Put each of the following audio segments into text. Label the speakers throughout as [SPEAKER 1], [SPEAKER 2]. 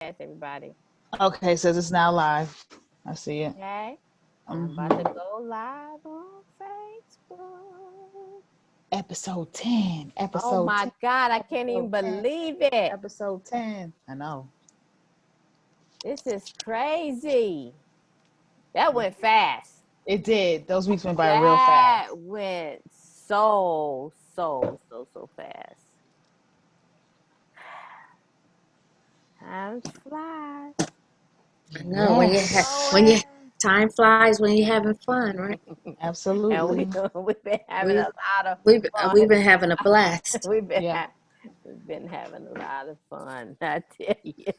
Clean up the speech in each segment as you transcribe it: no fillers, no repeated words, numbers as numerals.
[SPEAKER 1] everybody.
[SPEAKER 2] Okay, says it's now live. I see it.
[SPEAKER 1] Okay. I'm about to
[SPEAKER 2] hmm
[SPEAKER 1] go live on Facebook.
[SPEAKER 2] Episode 10.
[SPEAKER 1] Oh
[SPEAKER 2] Episode
[SPEAKER 1] my
[SPEAKER 2] 10.
[SPEAKER 1] God, I can't even
[SPEAKER 2] Episode 10.
[SPEAKER 1] believe it.
[SPEAKER 2] Episode 10. I know.
[SPEAKER 1] This is crazy. That
[SPEAKER 2] Yeah.
[SPEAKER 1] went fast.
[SPEAKER 2] It did. Those weeks went by real
[SPEAKER 1] That
[SPEAKER 2] fast.
[SPEAKER 1] went so fast. Time flies.
[SPEAKER 3] I know when
[SPEAKER 2] Yes.
[SPEAKER 3] time flies when you're having fun, right?
[SPEAKER 1] And
[SPEAKER 2] Absolutely.
[SPEAKER 1] we've been having a
[SPEAKER 3] We
[SPEAKER 1] lot of
[SPEAKER 3] we've
[SPEAKER 1] fun.
[SPEAKER 3] been having a blast.
[SPEAKER 1] We've been
[SPEAKER 2] Yeah.
[SPEAKER 1] ha- we've been having a lot of fun. I tell you,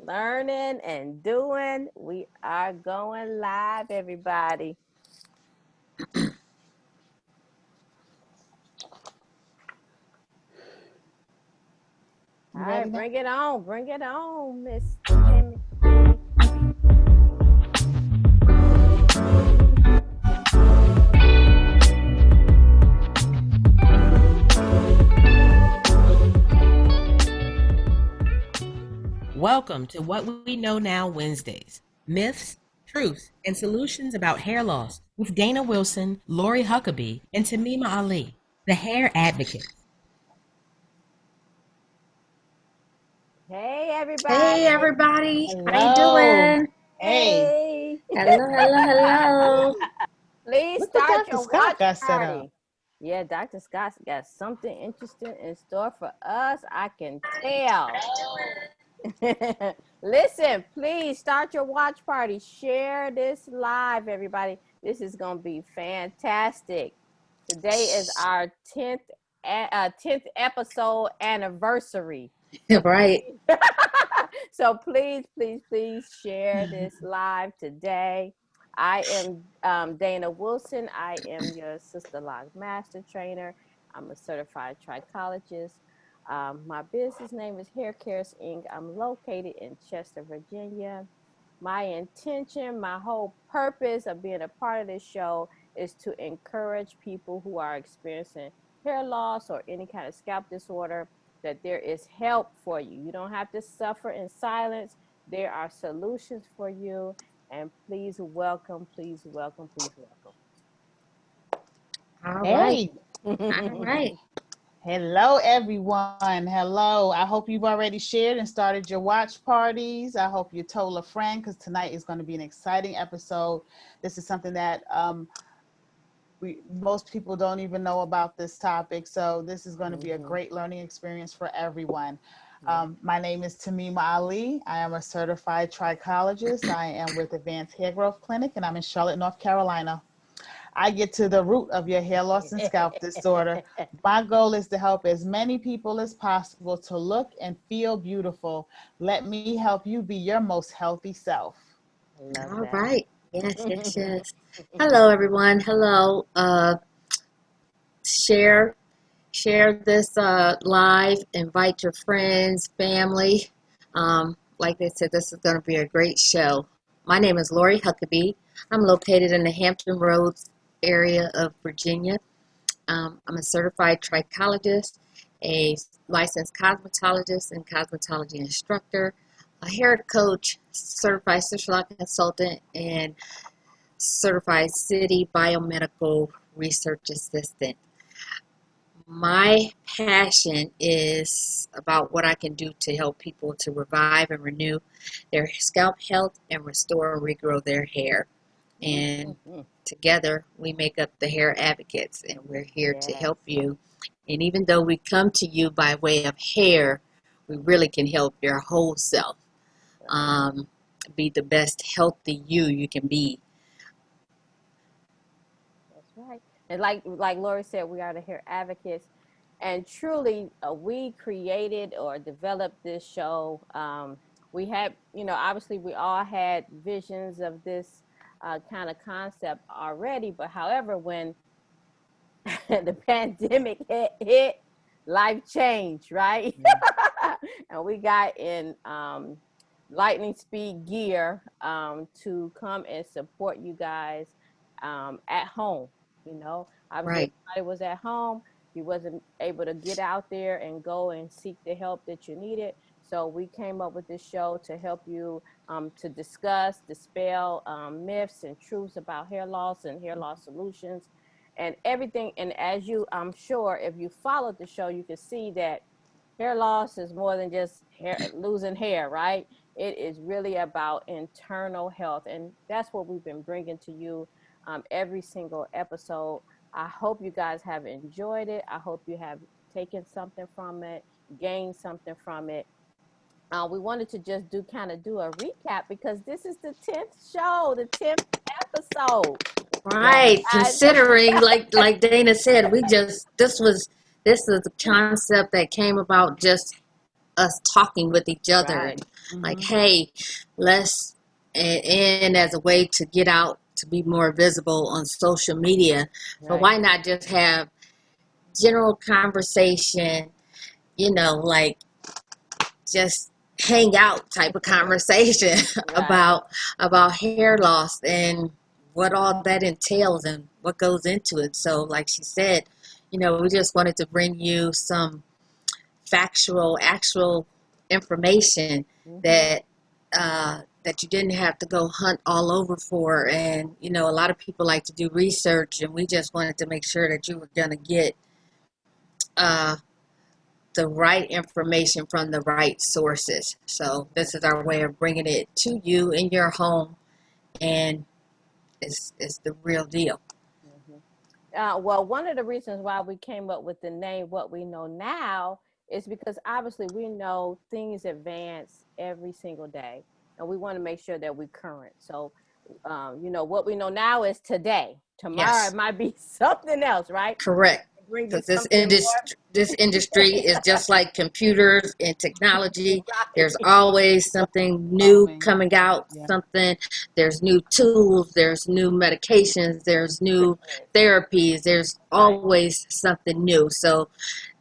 [SPEAKER 1] learning and doing. We are going live, everybody. All
[SPEAKER 2] You
[SPEAKER 1] right,
[SPEAKER 2] ready now?
[SPEAKER 1] bring it on, Miss Tammy. Tammy.
[SPEAKER 4] Welcome to What We Know Now Wednesdays Myths, Truths, and Solutions About Hair Loss with Dana Wilson, Lori Huckabee, and Tamima Ali, the hair advocates.
[SPEAKER 1] Hey,
[SPEAKER 3] Hey
[SPEAKER 1] everybody.
[SPEAKER 3] everybody, how you
[SPEAKER 2] Hello.
[SPEAKER 3] doing?
[SPEAKER 2] Hey.
[SPEAKER 1] Hey.
[SPEAKER 3] Hello, hello, hello.
[SPEAKER 1] Please
[SPEAKER 2] Look what
[SPEAKER 1] start
[SPEAKER 2] Dr.
[SPEAKER 1] your
[SPEAKER 2] Scott
[SPEAKER 1] watch
[SPEAKER 2] got set up.
[SPEAKER 1] party. Yeah, Dr. Scott's got something interesting in store for us. I can tell. Listen, please start your watch party. Share this live, everybody. This is going to be fantastic. Today is our 10th episode anniversary. So
[SPEAKER 3] Right.
[SPEAKER 1] so please share this live today. I am Dana Wilson. I am your Sister Log Master Trainer. I'm a certified trichologist. My business name is Hair Cares Inc. I'm located in Chester, Virginia. My intention, my whole purpose of being a part of this show is to encourage people who are experiencing hair loss or any kind of scalp disorder that there is help for you. You don't have to suffer in silence. There are solutions for you. And please welcome, please welcome, please
[SPEAKER 3] All right.
[SPEAKER 2] Hey.
[SPEAKER 3] All
[SPEAKER 1] welcome.
[SPEAKER 3] right.
[SPEAKER 2] Hello, everyone. Hello. I hope you've already shared and started your watch parties. I hope you told a friend because tonight is going to be an exciting episode. This is something that most people don't even know about this topic. So this is going to be a great learning experience for everyone.
[SPEAKER 1] Yeah.
[SPEAKER 2] My name is Tamima Ali. I am a certified trichologist. I am with Advanced Hair Growth Clinic, and I'm in Charlotte, North Carolina. I get to the root of your hair loss and scalp disorder. My goal is to help as many people as possible to look and feel beautiful. Let me help you be your most healthy self.
[SPEAKER 1] Love
[SPEAKER 3] All
[SPEAKER 1] that.
[SPEAKER 3] right. Yes, yes, yes. Hello everyone. Hello. Share this live, invite your friends, family. Like they said, this is going to be a great show. My name is Lori Huckabee. I'm located in the Hampton Roads area of Virginia. I'm a certified trichologist, a licensed cosmetologist and cosmetology instructor, a hair coach, certified social consultant, and certified city biomedical research assistant. My passion is about what I can do to help people to revive and renew their scalp health and restore and regrow their hair. And together we make up the Hair Advocates, and we're here to
[SPEAKER 1] Yes.
[SPEAKER 3] help you. And even though we come to you by way of hair, we really can help your whole self um, be the best healthy you can be.
[SPEAKER 1] That's right. And like Lori said, we are the hair advocates, and truly, we created or developed this show. We had, obviously, we all had visions of this kind of concept already, but however, when the pandemic hit, life changed, right? And we got in lightning speed gear to come and support you guys at home. Obviously,
[SPEAKER 3] Right.
[SPEAKER 1] everybody was at home. You wasn't able to get out there and go and seek the help that you needed. So we came up with this show to help you to discuss, dispel myths and truths about hair loss and hair loss solutions and everything. And as you, I'm sure, if you followed the show, you can see that hair loss is more than just hair losing hair, right? It is really about internal health, and that's what we've been bringing to you every single episode. I hope you guys have enjoyed it. I hope you have taken something from it, gained something from it. We wanted to just do a recap because this is the 10th show, the 10th episode.
[SPEAKER 3] Right.
[SPEAKER 1] I,
[SPEAKER 3] Considering, like Dana said, this is a concept that came about just us talking with each other
[SPEAKER 1] right.
[SPEAKER 3] and like, hey, let's and as a way to get out to be more visible on social media. But
[SPEAKER 1] Right.
[SPEAKER 3] why not just have general conversation, like just hang out type of conversation
[SPEAKER 1] Right.
[SPEAKER 3] about hair loss and what all that entails and what goes into it. So like she said, we just wanted to bring you some actual information
[SPEAKER 1] Mm-hmm.
[SPEAKER 3] that you didn't have to go hunt all over for. And a lot of people like to do research, and we just wanted to make sure that you were going to get uh, the right information from the right sources. So this is our way of bringing it to you in your home, and it's the real deal.
[SPEAKER 1] Mm-hmm. Well, one of the reasons why we came up with the name What We Know Now is because obviously we know things advance every single day, and we want to make sure that we're current. So, what we know now is today. Tomorrow it
[SPEAKER 3] Yes,
[SPEAKER 1] might be something else, right?
[SPEAKER 3] correct.
[SPEAKER 1] Bring you
[SPEAKER 3] Because this
[SPEAKER 1] something
[SPEAKER 3] industry is just like computers and technology.
[SPEAKER 1] more.
[SPEAKER 3] There's always something new
[SPEAKER 2] Evolving.
[SPEAKER 3] coming out.
[SPEAKER 2] Yeah.
[SPEAKER 3] There's new tools. There's new medications. There's new
[SPEAKER 1] Treatments.
[SPEAKER 3] therapies. There's
[SPEAKER 1] Right.
[SPEAKER 3] always something new. So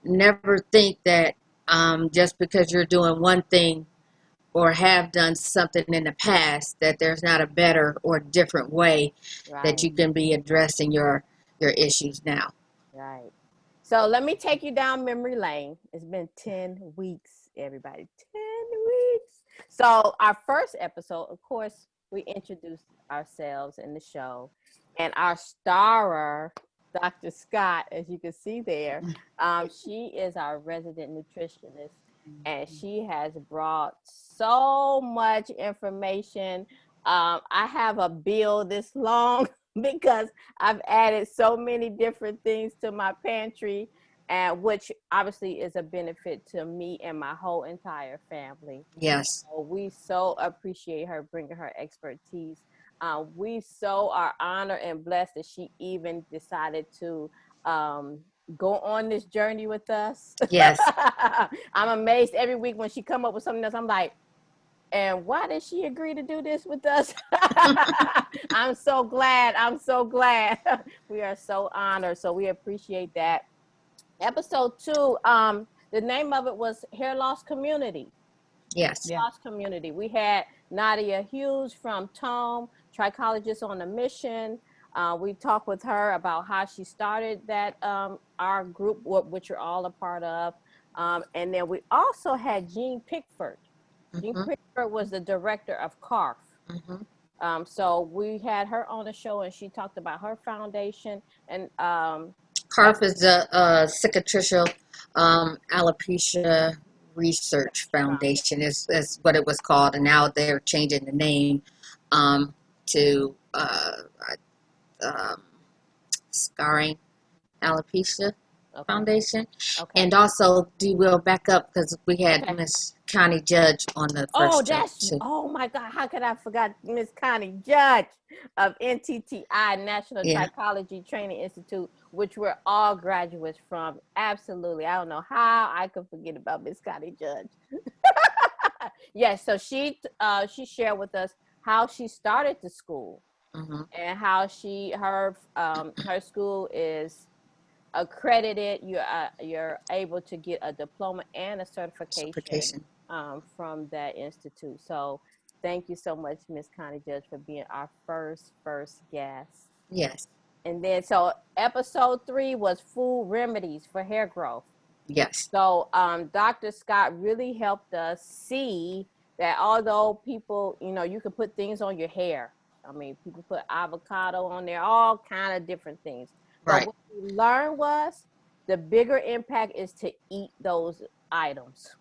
[SPEAKER 3] never think that just because you're doing one thing or have done something in the past that there's not a better or different way that
[SPEAKER 1] Right.
[SPEAKER 3] you can be addressing your issues now.
[SPEAKER 1] Right. So let me take you down memory lane. It's been 10 weeks, everybody. 10 weeks. So our first episode, of course, we introduced ourselves in the show. And our starer, Dr. Scott, as you can see there, she is our resident nutritionist. And she has brought so much information. I have a bill this long because I've added so many different things to my pantry, and which obviously is a benefit to me and my whole entire family.
[SPEAKER 3] Yes.
[SPEAKER 1] So we so appreciate her bringing her expertise. We so are honored and blessed that she even decided to go on this journey with us.
[SPEAKER 3] Yes.
[SPEAKER 1] I'm amazed every week when she come up with something else. I'm like, and why did she agree to do this with us? I'm so glad. I'm so glad. We are so honored. So we appreciate that. Episode 2, the name of it was Hair Loss Community.
[SPEAKER 3] Yes.
[SPEAKER 2] Yeah.
[SPEAKER 1] Loss Community. We had Nadia Hughes from Tome, Trichologist on a Mission. We talked with her about how she started that our group, which you're all a part of. And then we also had Jean Pickford. Jean
[SPEAKER 3] Mm-hmm.
[SPEAKER 1] Pickford was the director of CARF.
[SPEAKER 3] Mm-hmm.
[SPEAKER 1] So we had her on the show, and she talked about her foundation and
[SPEAKER 3] CARF is the Cicatricial Alopecia Research Foundation is what it was called, and now they're changing the name to um, Scarring Alopecia
[SPEAKER 1] okay,
[SPEAKER 3] Foundation.
[SPEAKER 1] okay,
[SPEAKER 3] And also, we'll back up because we had
[SPEAKER 1] okay.
[SPEAKER 3] Miss Connie Judge on the
[SPEAKER 1] Oh,
[SPEAKER 3] first show
[SPEAKER 1] that's
[SPEAKER 3] too.
[SPEAKER 1] oh my God! How could I forgot Miss Connie Judge of NTTI National
[SPEAKER 3] Yeah.
[SPEAKER 1] Trichology Training Institute, which we're all graduates from. Absolutely, I don't know how I could forget about Miss Connie Judge. Yes, so she shared with us how she started the school
[SPEAKER 3] Mm-hmm.
[SPEAKER 1] and how her school is accredited. You're able to get a diploma and a certification
[SPEAKER 3] Certification.
[SPEAKER 1] from that institute. So thank you so much, Miss Connie Judge, for being our first guest.
[SPEAKER 3] Yes.
[SPEAKER 1] And then so episode 3 was food remedies for hair growth.
[SPEAKER 3] Yes.
[SPEAKER 1] So Dr. Scott really helped us see that although people, you can put things on your hair. I mean, people put avocado on there, all kind of different things. But
[SPEAKER 3] Right.
[SPEAKER 1] what we learned was the bigger impact is to eat those items.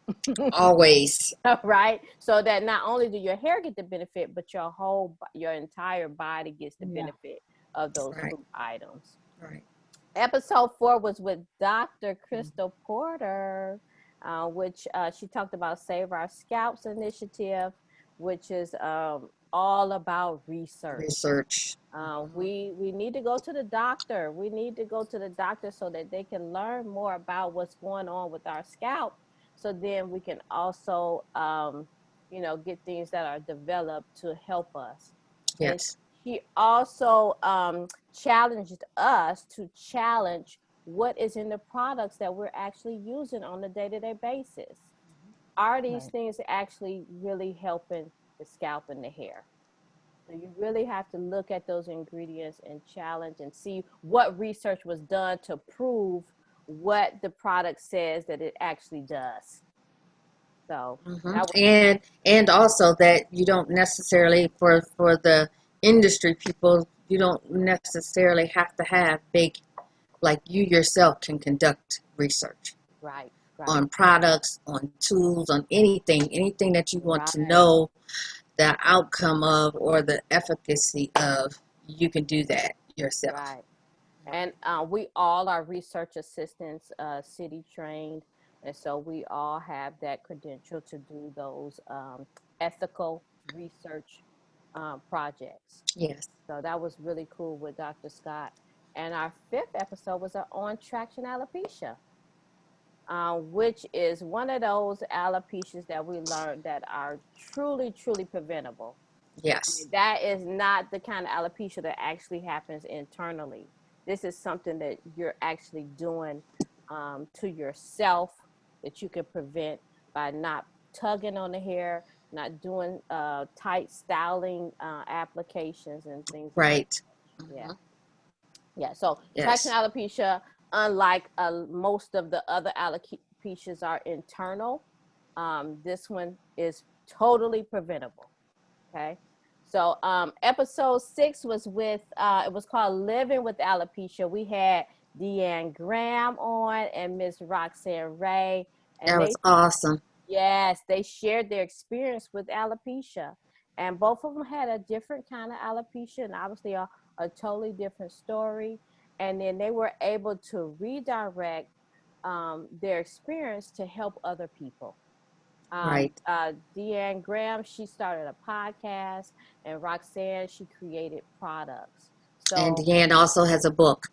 [SPEAKER 3] Always.
[SPEAKER 1] Right? So that not only do your hair get the benefit, but your entire body gets the
[SPEAKER 2] Yeah.
[SPEAKER 1] benefit of those
[SPEAKER 3] Right.
[SPEAKER 1] fruit items.
[SPEAKER 3] Right.
[SPEAKER 1] Episode 4 was with Dr. Crystal Porter, which she talked about Save Our Scalps initiative, which is all about research.
[SPEAKER 3] Research.
[SPEAKER 1] We need to go to the doctor. We need to go to the doctor so that they can learn more about what's going on with our scalp. So then we can also, get things that are developed to help us. And
[SPEAKER 3] Yes.
[SPEAKER 1] she also challenged us to challenge what is in the products that we're actually using on a day-to-day basis. Are these
[SPEAKER 2] Right.
[SPEAKER 1] things actually really helping the scalp and the hair? So you really have to look at those ingredients and challenge and see what research was done to prove what the product says that it actually does. So that was
[SPEAKER 3] And also that you don't necessarily for the industry people, you don't necessarily have to have big, like you yourself can conduct research
[SPEAKER 1] right, right,
[SPEAKER 3] on products, on tools, on anything that you want to
[SPEAKER 1] right,
[SPEAKER 3] know the outcome of or the efficacy of, you can do that yourself.
[SPEAKER 1] right. And we all are research assistants, city trained. And so we all have that credential to do those ethical research projects.
[SPEAKER 3] Yes.
[SPEAKER 1] So that was really cool with Dr. Scott. And our 5th episode was on traction alopecia, which is one of those alopecias that we learned that are truly, truly preventable. I
[SPEAKER 3] Yes.
[SPEAKER 1] mean, that is not the kind of alopecia that actually happens internally. This is something that you're actually doing to yourself that you can prevent by not tugging on the hair, not doing tight styling applications and things of that.
[SPEAKER 3] Right.
[SPEAKER 1] Yeah. Yeah. So traction
[SPEAKER 3] Yes.
[SPEAKER 1] alopecia, unlike most of the other alopecias are internal, this one is totally preventable. Okay. So episode 6 was with it was called Living with Alopecia. We had Deanne Graham on and Miss Roxanne Ray. And
[SPEAKER 3] That was awesome.
[SPEAKER 1] they shared their experience with alopecia. And both of them had a different kind of alopecia and obviously a totally different story. And then they were able to redirect their experience to help other people.
[SPEAKER 3] Right.
[SPEAKER 1] Deanne Graham, she started a podcast, and Roxanne, she created products.
[SPEAKER 3] And
[SPEAKER 1] So,
[SPEAKER 3] Deanne also has a book.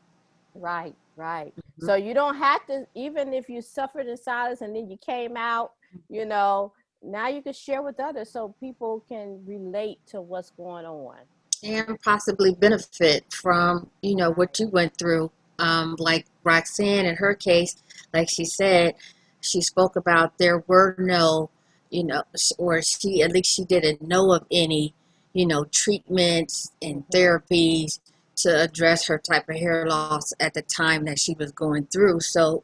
[SPEAKER 1] right, right.
[SPEAKER 3] Mhm.
[SPEAKER 1] So you don't have to, even if you suffered in silence and then you came out, you know, now you can share with others so people can relate to what's going on.
[SPEAKER 3] And possibly benefit from, what
[SPEAKER 1] Right.
[SPEAKER 3] you went through. Like Roxanne in her case, like she said, she spoke about there were no, or she, at least she didn't know of any, treatments and
[SPEAKER 1] Mm-hmm.
[SPEAKER 3] therapies to address her type of hair loss at the time that she was going through. So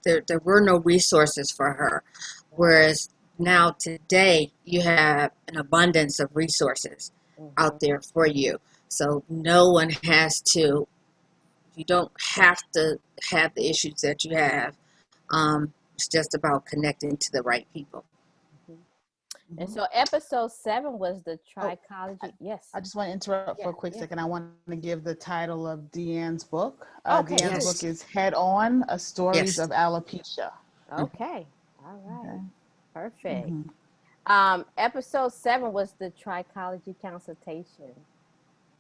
[SPEAKER 3] there were no resources for her.
[SPEAKER 1] Right.
[SPEAKER 3] Whereas now today you have an abundance of resources
[SPEAKER 1] Mm-hmm.
[SPEAKER 3] out there for you. So no one has to, you don't have to have the issues that you have. It's just about connecting to the right people.
[SPEAKER 1] Mm-hmm. And
[SPEAKER 2] Hmm.
[SPEAKER 1] so episode 7 was the
[SPEAKER 2] Oh, I,
[SPEAKER 1] trichology. Yes.
[SPEAKER 2] I just want to interrupt for
[SPEAKER 1] Yeah.
[SPEAKER 2] a quick
[SPEAKER 1] Yeah.
[SPEAKER 2] second. I want to give the title of Deanne's book.
[SPEAKER 1] Okay.
[SPEAKER 2] Deanne's
[SPEAKER 1] Please.
[SPEAKER 2] book
[SPEAKER 3] Yes.
[SPEAKER 2] is Head On: A Stories
[SPEAKER 3] Yes.
[SPEAKER 2] of Alopecia.
[SPEAKER 1] Okay. All right.
[SPEAKER 2] Okay.
[SPEAKER 1] Perfect.
[SPEAKER 2] Hmm.
[SPEAKER 1] Episode 7 was the trichology consultation.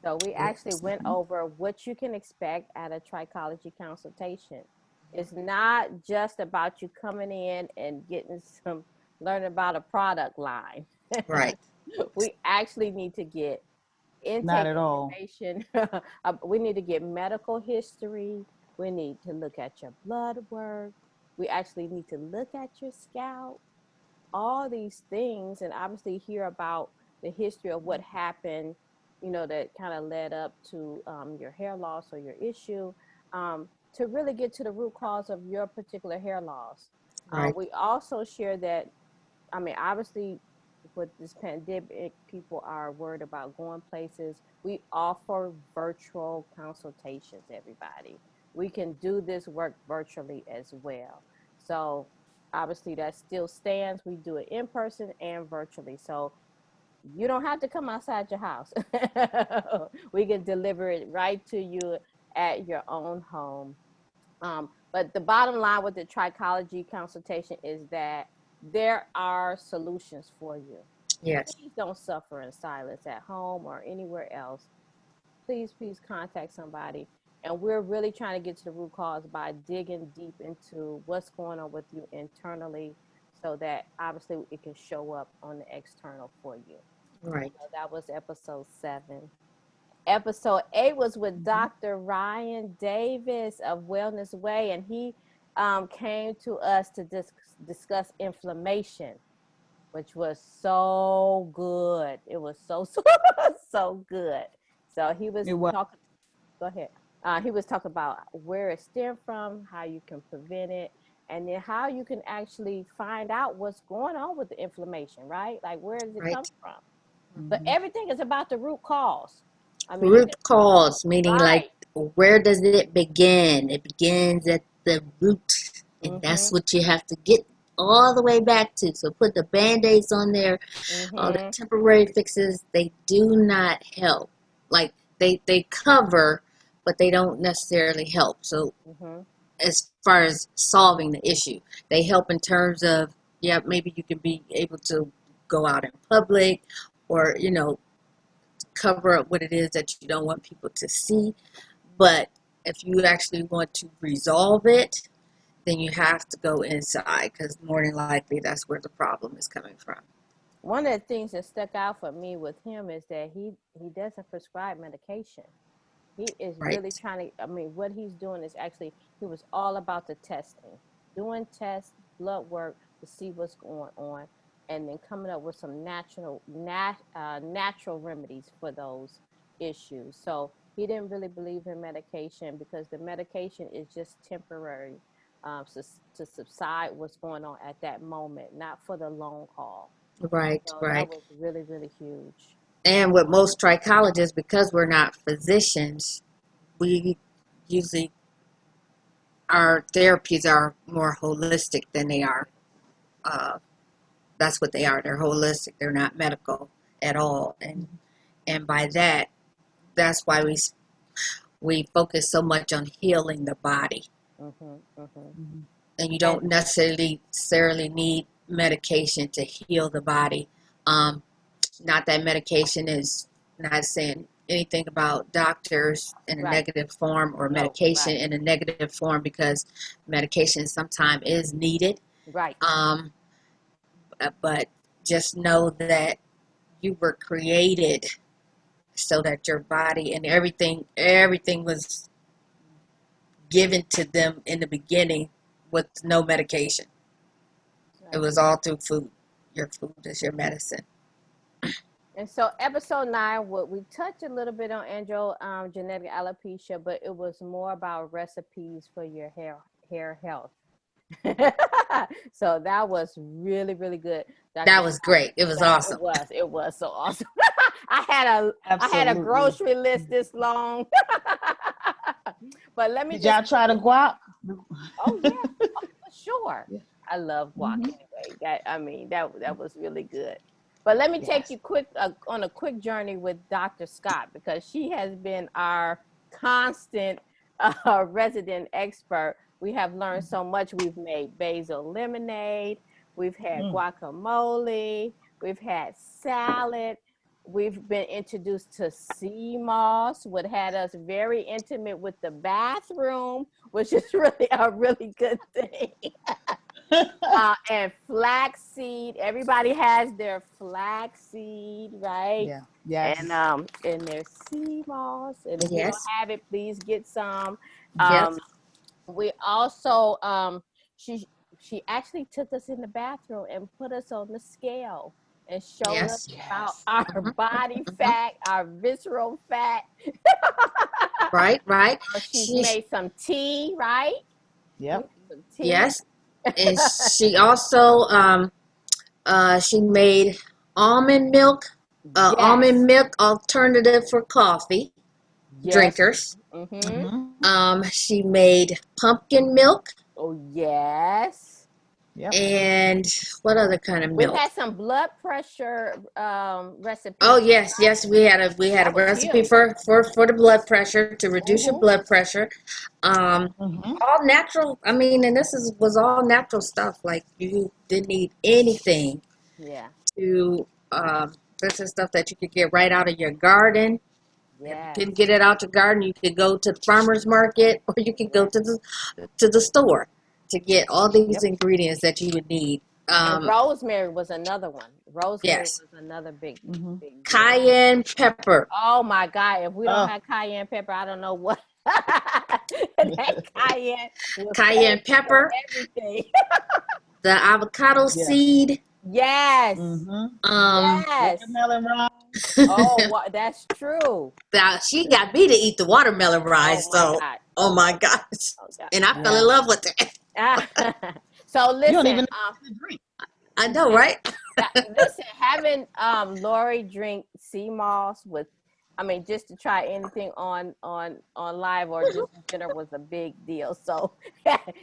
[SPEAKER 1] So we actually
[SPEAKER 3] Yes.
[SPEAKER 1] went over what you can expect at a trichology consultation. It's not just about you coming in and getting some, learning about a product line.
[SPEAKER 3] Right.
[SPEAKER 1] We actually need to get
[SPEAKER 2] Not
[SPEAKER 1] intake
[SPEAKER 2] at all.
[SPEAKER 1] information. We need to get medical history. We need to look at your blood work. We actually need to look at your scalp, all these things, and obviously hear about the history of what happened, that kind of led up to your hair loss or your issue. to really get to the root cause of your particular hair loss.
[SPEAKER 3] Right.
[SPEAKER 1] We also share that, I mean, obviously, with this pandemic, people are worried about going places. We offer virtual consultations, everybody. We can do this work virtually as well. So, obviously, that still stands. We do it in person and virtually. So, you don't have to come outside your house. We can deliver it right to you at your own home. But the bottom line with the trichology consultation is that there are solutions for you.
[SPEAKER 3] Yes.
[SPEAKER 1] Please don't suffer in silence at home or anywhere else. Please contact somebody. And we're really trying to get to the root cause by digging deep into what's going on with you internally so that obviously it can show up on the external for you.
[SPEAKER 3] Right.
[SPEAKER 1] So that was episode 7. Episode 8 was with
[SPEAKER 2] Mhm.
[SPEAKER 1] Dr. Ryan Davis of Wellness Way, and he came to us to discuss inflammation, which was so good. It was so good. So he was
[SPEAKER 2] It was.
[SPEAKER 1] talking. Go ahead. He was talking about where it stemmed from, how you can prevent it, and then how you can actually find out what's going on with the inflammation. Right? Like, where does it come
[SPEAKER 3] Right.
[SPEAKER 1] from? But
[SPEAKER 2] Mhm.
[SPEAKER 1] everything is about the root cause. I mean, you
[SPEAKER 3] Root
[SPEAKER 1] can.
[SPEAKER 3] cause, meaning like
[SPEAKER 1] Right.
[SPEAKER 3] where does it begin? It begins at the root, and that's
[SPEAKER 1] Mhm.
[SPEAKER 3] what you have to get all the way back to. So put the band-aids on there, all the
[SPEAKER 1] Mhm.
[SPEAKER 3] temporary fixes, they do not help. Like they cover, but they don't necessarily help. So
[SPEAKER 1] Mhm.
[SPEAKER 3] as far as solving the issue, they help in terms of, yeah, maybe you can be able to go out in public, or cover up what it is that you don't want people to see. But if you actually want to resolve it, then you have to go inside, because more than likely that's where the problem is coming from.
[SPEAKER 1] One of the things that stuck out for me with him is that he doesn't prescribe medication. He is really
[SPEAKER 3] Right.
[SPEAKER 1] trying to, I mean, what he's doing is actually, he was all about the testing, doing tests, blood work to see what's going on, and then coming up with some natural remedies for those issues. So he didn't really believe in medication because the medication is just temporary, to subside what's going on at that moment, not for the long haul.
[SPEAKER 3] Right,
[SPEAKER 1] So that
[SPEAKER 3] right.
[SPEAKER 1] was really huge.
[SPEAKER 3] And with most trichologists, because we're not physicians, we usually, our therapies are more holistic than they are. Uh, that's what they are. They're holistic. They're not medical at all. And by that, that's why we focus so much on healing the body.
[SPEAKER 1] Mhm.
[SPEAKER 2] Mhm.
[SPEAKER 3] And you
[SPEAKER 1] And
[SPEAKER 3] don't necessarily need medication to heal the body. Um, Not that medication is, not saying anything about doctors in a
[SPEAKER 1] right,
[SPEAKER 3] negative form or
[SPEAKER 1] no,
[SPEAKER 3] medication
[SPEAKER 1] right,
[SPEAKER 3] in a negative form, because medication sometimes is needed.
[SPEAKER 1] right.
[SPEAKER 3] Um, but just know that you were created so that your body and everything was given to them in the beginning with no medication. It
[SPEAKER 1] Right.
[SPEAKER 3] was all through food. Your food is your medicine.
[SPEAKER 1] And so episode 9, what we touched a little bit on genetic alopecia, but it was more about recipes for your hair health. So that was really good. Dr.
[SPEAKER 3] That was
[SPEAKER 1] Scott,
[SPEAKER 3] great. It was
[SPEAKER 1] that
[SPEAKER 3] awesome.
[SPEAKER 1] it was so awesome. I had a
[SPEAKER 2] Absolutely.
[SPEAKER 1] grocery list this long. But let me
[SPEAKER 2] Did
[SPEAKER 1] just
[SPEAKER 2] y'all try the guac?
[SPEAKER 1] oh yeah, oh, for sure.
[SPEAKER 2] Yeah.
[SPEAKER 1] I love guac
[SPEAKER 2] Hmm.
[SPEAKER 1] anyway. That was really good. But let me take
[SPEAKER 2] Yes.
[SPEAKER 1] you on a quick journey with Dr. Scott, because she has been our constant resident expert. We have learned so much. We've made basil lemonade. We've had
[SPEAKER 2] Mm.
[SPEAKER 1] guacamole. We've had salad. We've been introduced to sea moss, what had us very intimate with the bathroom, which is really a really good thing. And flaxseed. Everybody has their flaxseed, right?
[SPEAKER 2] Yeah. Yes.
[SPEAKER 1] And their sea moss. And if you don't
[SPEAKER 3] Yes.
[SPEAKER 1] have it, please get some.
[SPEAKER 2] Mhm.
[SPEAKER 3] Yes.
[SPEAKER 1] Um, we also she she actually took us in the bathroom and put us on the scale and showed us
[SPEAKER 3] Yes.
[SPEAKER 1] about
[SPEAKER 2] Yes.
[SPEAKER 1] our
[SPEAKER 3] Hmm.
[SPEAKER 1] body
[SPEAKER 3] Hmm.
[SPEAKER 1] fat, our visceral fat.
[SPEAKER 3] Right, right.
[SPEAKER 1] She's
[SPEAKER 3] She,
[SPEAKER 1] made some tea, right?
[SPEAKER 2] Yep.
[SPEAKER 1] Some tea.
[SPEAKER 3] yes, and she also she made almond milk, almond
[SPEAKER 1] Yes.
[SPEAKER 3] milk alternative for coffee
[SPEAKER 1] Yes.
[SPEAKER 3] drinkers.
[SPEAKER 1] Mm-hmm.
[SPEAKER 2] Mm-hmm.
[SPEAKER 3] She made pumpkin milk,
[SPEAKER 1] Oh, yes.
[SPEAKER 2] Yep.
[SPEAKER 3] and what other kind of
[SPEAKER 1] We
[SPEAKER 3] milk?
[SPEAKER 1] had some blood pressure
[SPEAKER 3] Oh
[SPEAKER 1] recipe too,
[SPEAKER 3] yes,
[SPEAKER 1] right?
[SPEAKER 3] yes, we had a
[SPEAKER 1] That was
[SPEAKER 3] recipe
[SPEAKER 1] huge.
[SPEAKER 3] for the blood pressure to reduce your
[SPEAKER 1] Mm-hmm.
[SPEAKER 3] blood pressure. Um,
[SPEAKER 2] Mm-hmm.
[SPEAKER 3] all natural. I mean, and was all natural stuff. Like you didn't need anything
[SPEAKER 1] Yeah.
[SPEAKER 3] to. This is stuff that you could get right out of your garden. If you
[SPEAKER 1] Yes.
[SPEAKER 3] couldn't get it out your garden, you could go to the farmer's market or you could go
[SPEAKER 1] Yes.
[SPEAKER 3] to the store to get all these
[SPEAKER 2] Yep.
[SPEAKER 3] ingredients that you would need.
[SPEAKER 1] And rosemary was another one. Rosemary
[SPEAKER 3] Yes,
[SPEAKER 1] was another big,
[SPEAKER 2] Mm-hmm.
[SPEAKER 1] big deal.
[SPEAKER 3] cayenne pepper.
[SPEAKER 1] Oh my God! If we don't
[SPEAKER 2] Oh,
[SPEAKER 1] have cayenne pepper, I don't know what. That cayenne will
[SPEAKER 3] Cayenne
[SPEAKER 1] save
[SPEAKER 3] pepper,
[SPEAKER 1] everything.
[SPEAKER 3] the avocado
[SPEAKER 2] yes.
[SPEAKER 3] seed.
[SPEAKER 1] Yes.
[SPEAKER 2] Mm-hmm.
[SPEAKER 3] Um,
[SPEAKER 1] Yes.
[SPEAKER 2] Watermelon rind.
[SPEAKER 1] Oh, that's true.
[SPEAKER 3] now she got me to eat the watermelon
[SPEAKER 1] Oh
[SPEAKER 3] rice,
[SPEAKER 1] my
[SPEAKER 3] so
[SPEAKER 1] God.
[SPEAKER 3] oh
[SPEAKER 1] Oh
[SPEAKER 3] my
[SPEAKER 1] my
[SPEAKER 3] gosh,
[SPEAKER 1] God. Oh God.
[SPEAKER 3] and I fell in
[SPEAKER 2] Yeah.
[SPEAKER 3] love with it.
[SPEAKER 1] So
[SPEAKER 2] You don't
[SPEAKER 1] listen,
[SPEAKER 2] even know the drink.
[SPEAKER 3] I know, right?
[SPEAKER 1] listen, having Lori drink sea moss with, I mean, just to try anything on live or just dinner was a big deal. So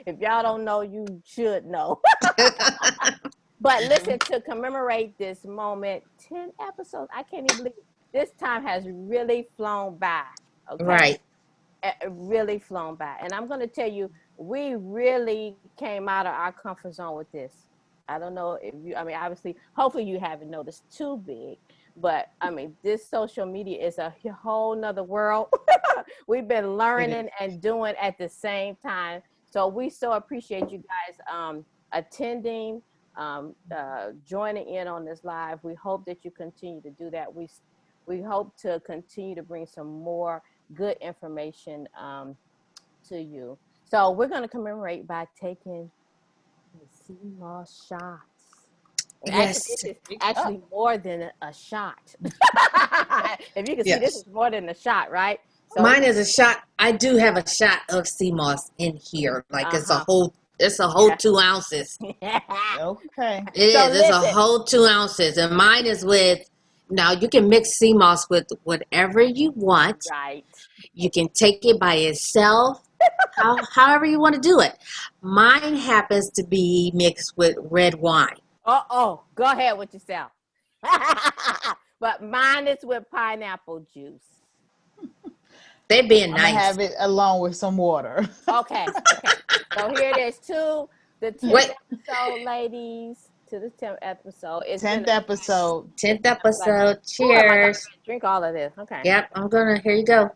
[SPEAKER 1] if y'all don't know, you should know. But
[SPEAKER 2] Mm-hmm.
[SPEAKER 1] listen, to commemorate this moment, 10 episodes. I can't even believe it. This time has really flown by. Okay.
[SPEAKER 3] Right.
[SPEAKER 1] Really flown by. And I'm going to tell you, we really came out of our comfort zone with this. I don't know if you, I mean, obviously, hopefully you haven't noticed too big, but I mean, this social media is a whole nother world. We've been
[SPEAKER 2] It is.
[SPEAKER 1] learning and doing at the same time. So we so appreciate you guys attending, joining in on this live. We hope that you continue to do that. We hope to continue to bring some more good information to you. So we're going to commemorate by taking the sea moss shots. And actually,
[SPEAKER 3] Yes.
[SPEAKER 1] this is
[SPEAKER 2] Big shot.
[SPEAKER 1] actually more than a shot. If you can see, this
[SPEAKER 3] Yes.
[SPEAKER 1] is more than a shot, right? So
[SPEAKER 3] Mine is a shot. I do have a shot of sea moss in here. Like
[SPEAKER 1] uh-huh.
[SPEAKER 3] it's a whole
[SPEAKER 1] Yeah.
[SPEAKER 3] 2 ounces.
[SPEAKER 2] Okay.
[SPEAKER 3] It
[SPEAKER 1] So
[SPEAKER 3] is. It's a
[SPEAKER 1] listen,
[SPEAKER 3] whole 2 ounces. And mine is with, now you can mix sea moss with whatever you want.
[SPEAKER 1] right.
[SPEAKER 3] You can take it by itself, however you want to do it. Mine happens to be mixed with red wine.
[SPEAKER 1] Oh, go ahead with yourself. But mine is with pineapple juice.
[SPEAKER 3] They're being
[SPEAKER 2] I'm gonna
[SPEAKER 3] nice.
[SPEAKER 2] have it along with some water.
[SPEAKER 1] Okay. So here it is, to the 10th
[SPEAKER 3] Wait,
[SPEAKER 1] episode, ladies. To the 10th episode. It's been
[SPEAKER 2] 10th episode.
[SPEAKER 3] 10th
[SPEAKER 1] a pleasure.
[SPEAKER 3] episode.
[SPEAKER 1] Ooh, am I gonna
[SPEAKER 3] Cheers.
[SPEAKER 1] drink all of this? Okay.
[SPEAKER 3] Yep, I'm gonna. Here you go.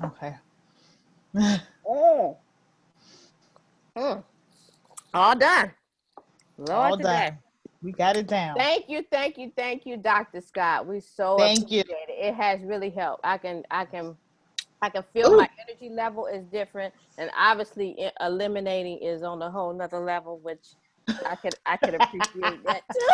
[SPEAKER 2] Okay.
[SPEAKER 1] Mm. Mm. All done. Lord
[SPEAKER 2] All
[SPEAKER 1] today.
[SPEAKER 2] done. We got it down.
[SPEAKER 1] Thank you, Dr. Scott. We so
[SPEAKER 2] Thank you.
[SPEAKER 1] appreciate it. It has really helped. I can feel
[SPEAKER 3] Ooh,
[SPEAKER 1] my energy level is different, and obviously eliminating is on a whole nother level, which I could appreciate that too.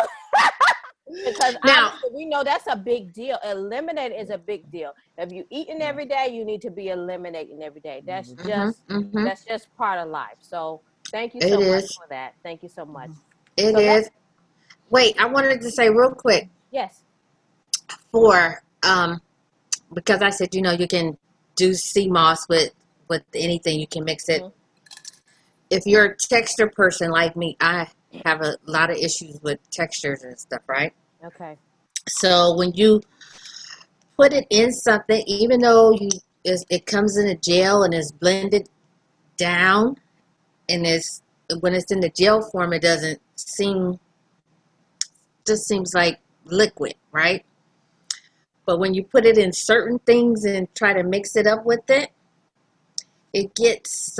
[SPEAKER 1] Because
[SPEAKER 3] now,
[SPEAKER 1] obviously we know that's a big deal. Eliminating is a big deal. If you eating
[SPEAKER 2] Yeah.
[SPEAKER 1] every day, you need to be eliminating every day. That's
[SPEAKER 3] mm-hmm,
[SPEAKER 1] just
[SPEAKER 3] mm-hmm,
[SPEAKER 1] part of life. So thank you
[SPEAKER 3] it
[SPEAKER 1] so much
[SPEAKER 3] is.
[SPEAKER 1] for that. Thank you so much.
[SPEAKER 3] It
[SPEAKER 1] So let's,
[SPEAKER 3] is. Wait, I wanted to say real quick
[SPEAKER 1] yes.
[SPEAKER 3] for because I said you can do sea moss with anything. You can mix it.
[SPEAKER 1] Mhm.
[SPEAKER 3] If you're a texture person like me, I have a lot of issues with textures and stuff, right?
[SPEAKER 1] Okay.
[SPEAKER 3] So when you put it in something, even though it comes in a gel and is blended down, and when it's in the gel form, it doesn't just seems like liquid, right? But when you put it in certain things and try to mix it up with it, it gets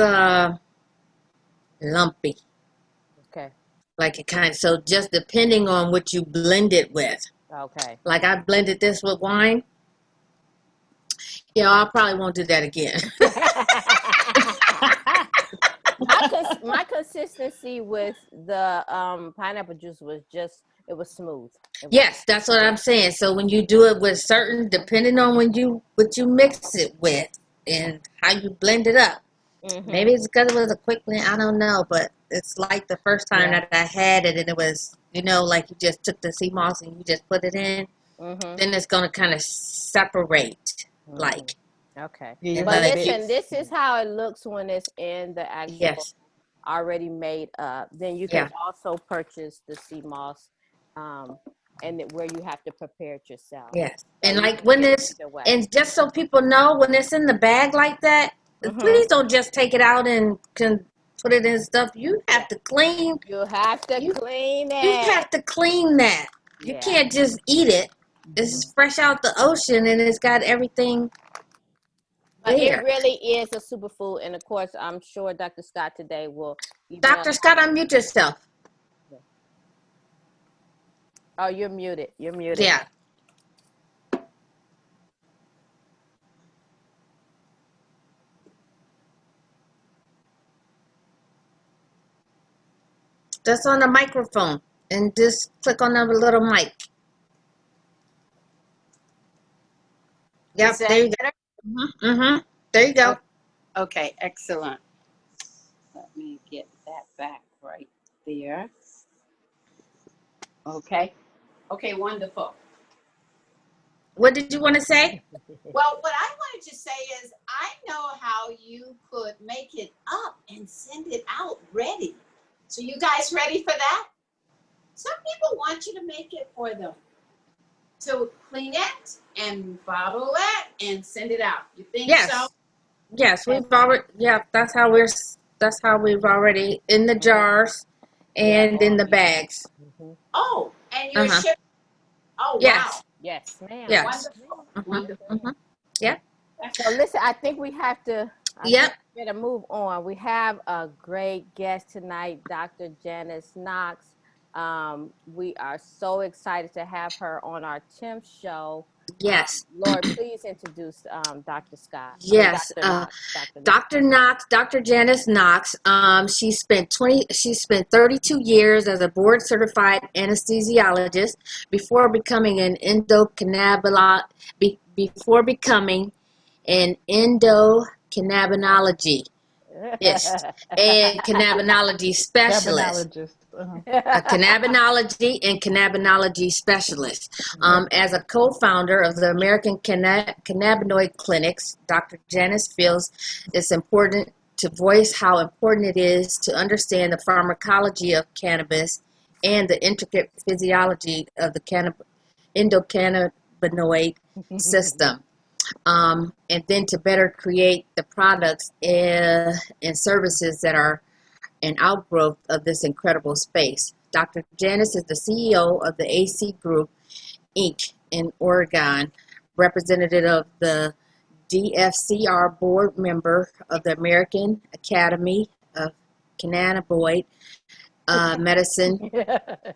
[SPEAKER 3] lumpy.
[SPEAKER 1] Okay.
[SPEAKER 3] Like it kind of, so just depending on what you blend it with.
[SPEAKER 1] Okay.
[SPEAKER 3] Like I blended this with wine. Yeah, I probably won't do that again.
[SPEAKER 1] My consistency with the pineapple juice was just it was smooth.
[SPEAKER 3] Yes, that's what I'm saying. So when you do it with certain, depending on what you mix it with and how you blend it up, maybe it's because it was a quick blend. I don't know, but it's like the first time that I had it, and it was, like you just took the sea moss and you just put it in. Then it's gonna kind of separate, like.
[SPEAKER 1] Okay.
[SPEAKER 2] Yeah,
[SPEAKER 1] But
[SPEAKER 2] right.
[SPEAKER 1] listen, this is how it looks when it's in the actual
[SPEAKER 3] Yes.
[SPEAKER 1] already made up. Then you can also purchase the sea moss, and where you have to prepare it yourself.
[SPEAKER 3] Yes.
[SPEAKER 1] So
[SPEAKER 3] And
[SPEAKER 1] you
[SPEAKER 3] like
[SPEAKER 1] can
[SPEAKER 3] when
[SPEAKER 1] get it
[SPEAKER 3] it's,
[SPEAKER 1] either way.
[SPEAKER 3] and just so people know, when it's in the bag like that, please don't just take it out and can put it in stuff. You have to clean.
[SPEAKER 1] You have to clean it.
[SPEAKER 3] You have to clean that. You can't just eat it. It's fresh out the ocean and it's got everything
[SPEAKER 1] But
[SPEAKER 3] there.
[SPEAKER 1] it really is a superfood, and of course, I'm sure Dr. Scott today will email.
[SPEAKER 3] Dr. Scott, unmute yourself.
[SPEAKER 1] Oh, you're muted. You're muted.
[SPEAKER 3] Yeah. That's on the microphone, and just click on the little mic. Yep, there you go. There you go.
[SPEAKER 5] Okay, excellent. Let me get that back right there. Okay. Okay, wonderful.
[SPEAKER 3] What did you want to say?
[SPEAKER 5] Well, what I wanted to say is I know how you could make it up and send it out ready. So you guys ready for that? Some people want you to make it for them. To clean it and bottle it and send it out. You think so?
[SPEAKER 3] Yes, we've already. Yeah, that's how we've already in the jars and in the bags.
[SPEAKER 5] Oh, and you're shipping. Oh,
[SPEAKER 3] yes.
[SPEAKER 5] wow.
[SPEAKER 1] Yes, ma'am.
[SPEAKER 3] Yes.
[SPEAKER 5] Wonderful.
[SPEAKER 3] Yeah.
[SPEAKER 1] So listen, I think we have to.
[SPEAKER 3] Yep.
[SPEAKER 1] Better move on. We have a great guest tonight, Dr. Janice Knox. We are so excited to have her on our 10th show.
[SPEAKER 3] Yes.
[SPEAKER 1] Lord, please introduce Dr. Scott.
[SPEAKER 3] Yes.
[SPEAKER 1] Dr. Knox.
[SPEAKER 3] Dr. Janice Knox. She spent 32 years as a board certified anesthesiologist before becoming an endocannabinoid and cannabinology specialist. A cannabinology and cannabinology specialist. As a co-founder of the American Cannabinoid Clinics, Dr. Janice feels it's important to voice how important it is to understand the pharmacology of cannabis and the intricate physiology of the endocannabinoid system. And then to better create the products and services that are an outgrowth of this incredible space. Dr. Janice is the CEO of the AC Group, Inc. in Oregon, representative of the DFCR board member of the American Academy of Cannabinoid Medicine.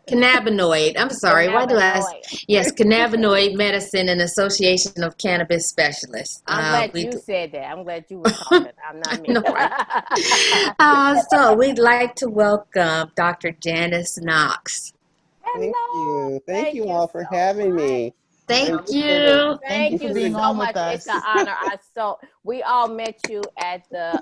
[SPEAKER 3] Cannabinoid. I'm sorry. Why do I? Yes, Cannabinoid Medicine and Association of Cannabis Specialists.
[SPEAKER 1] I'm glad you said that. I'm glad you were talking. I'm not me.
[SPEAKER 3] No, right. So we'd like to welcome Dr. Janice Knox.
[SPEAKER 1] Hello.
[SPEAKER 6] Thank you. Thank you all for having me.
[SPEAKER 3] Thank you.
[SPEAKER 1] Thank you
[SPEAKER 2] for being
[SPEAKER 1] so
[SPEAKER 2] on
[SPEAKER 1] much.
[SPEAKER 2] with us.
[SPEAKER 1] It's an honor. We all met you at the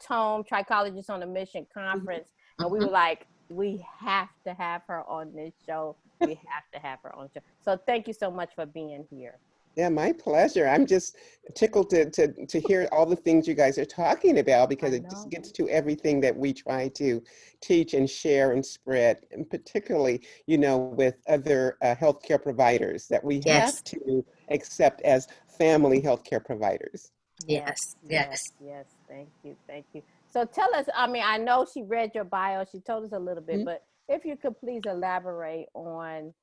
[SPEAKER 1] Tome Trichologists on a Mission conference, and we were like, we have to have her on this show. We have to have her on the show. So thank you so much for being here.
[SPEAKER 6] Yeah, my pleasure. I'm just tickled to hear all the things you guys are talking about, because it just gets to everything that we try to teach and share and spread, and particularly, with other healthcare providers that we have to accept as family healthcare providers.
[SPEAKER 3] Yes.
[SPEAKER 1] Thank you. So tell us, I know she read your bio, she told us a little bit, but if you could please elaborate on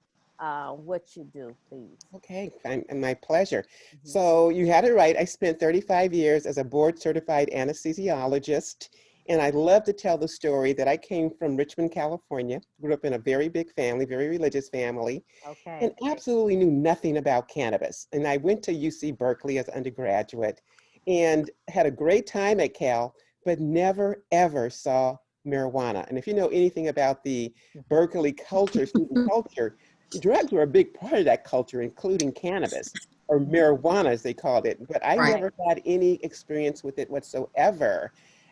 [SPEAKER 1] what you do, please.
[SPEAKER 6] Okay, my pleasure. So you had it right. I spent 35 years as a board certified anesthesiologist, and I love to tell the story that I came from Richmond, California, grew up in a very big family, very religious family, and absolutely knew nothing about cannabis. And I went to UC Berkeley as an undergraduate and had a great time at Cal, but never ever saw marijuana. And if you know anything about the Berkeley culture, student culture, drugs were a big part of that culture, including cannabis or marijuana, as they called it. But I
[SPEAKER 3] Right.
[SPEAKER 6] never had any experience with it whatsoever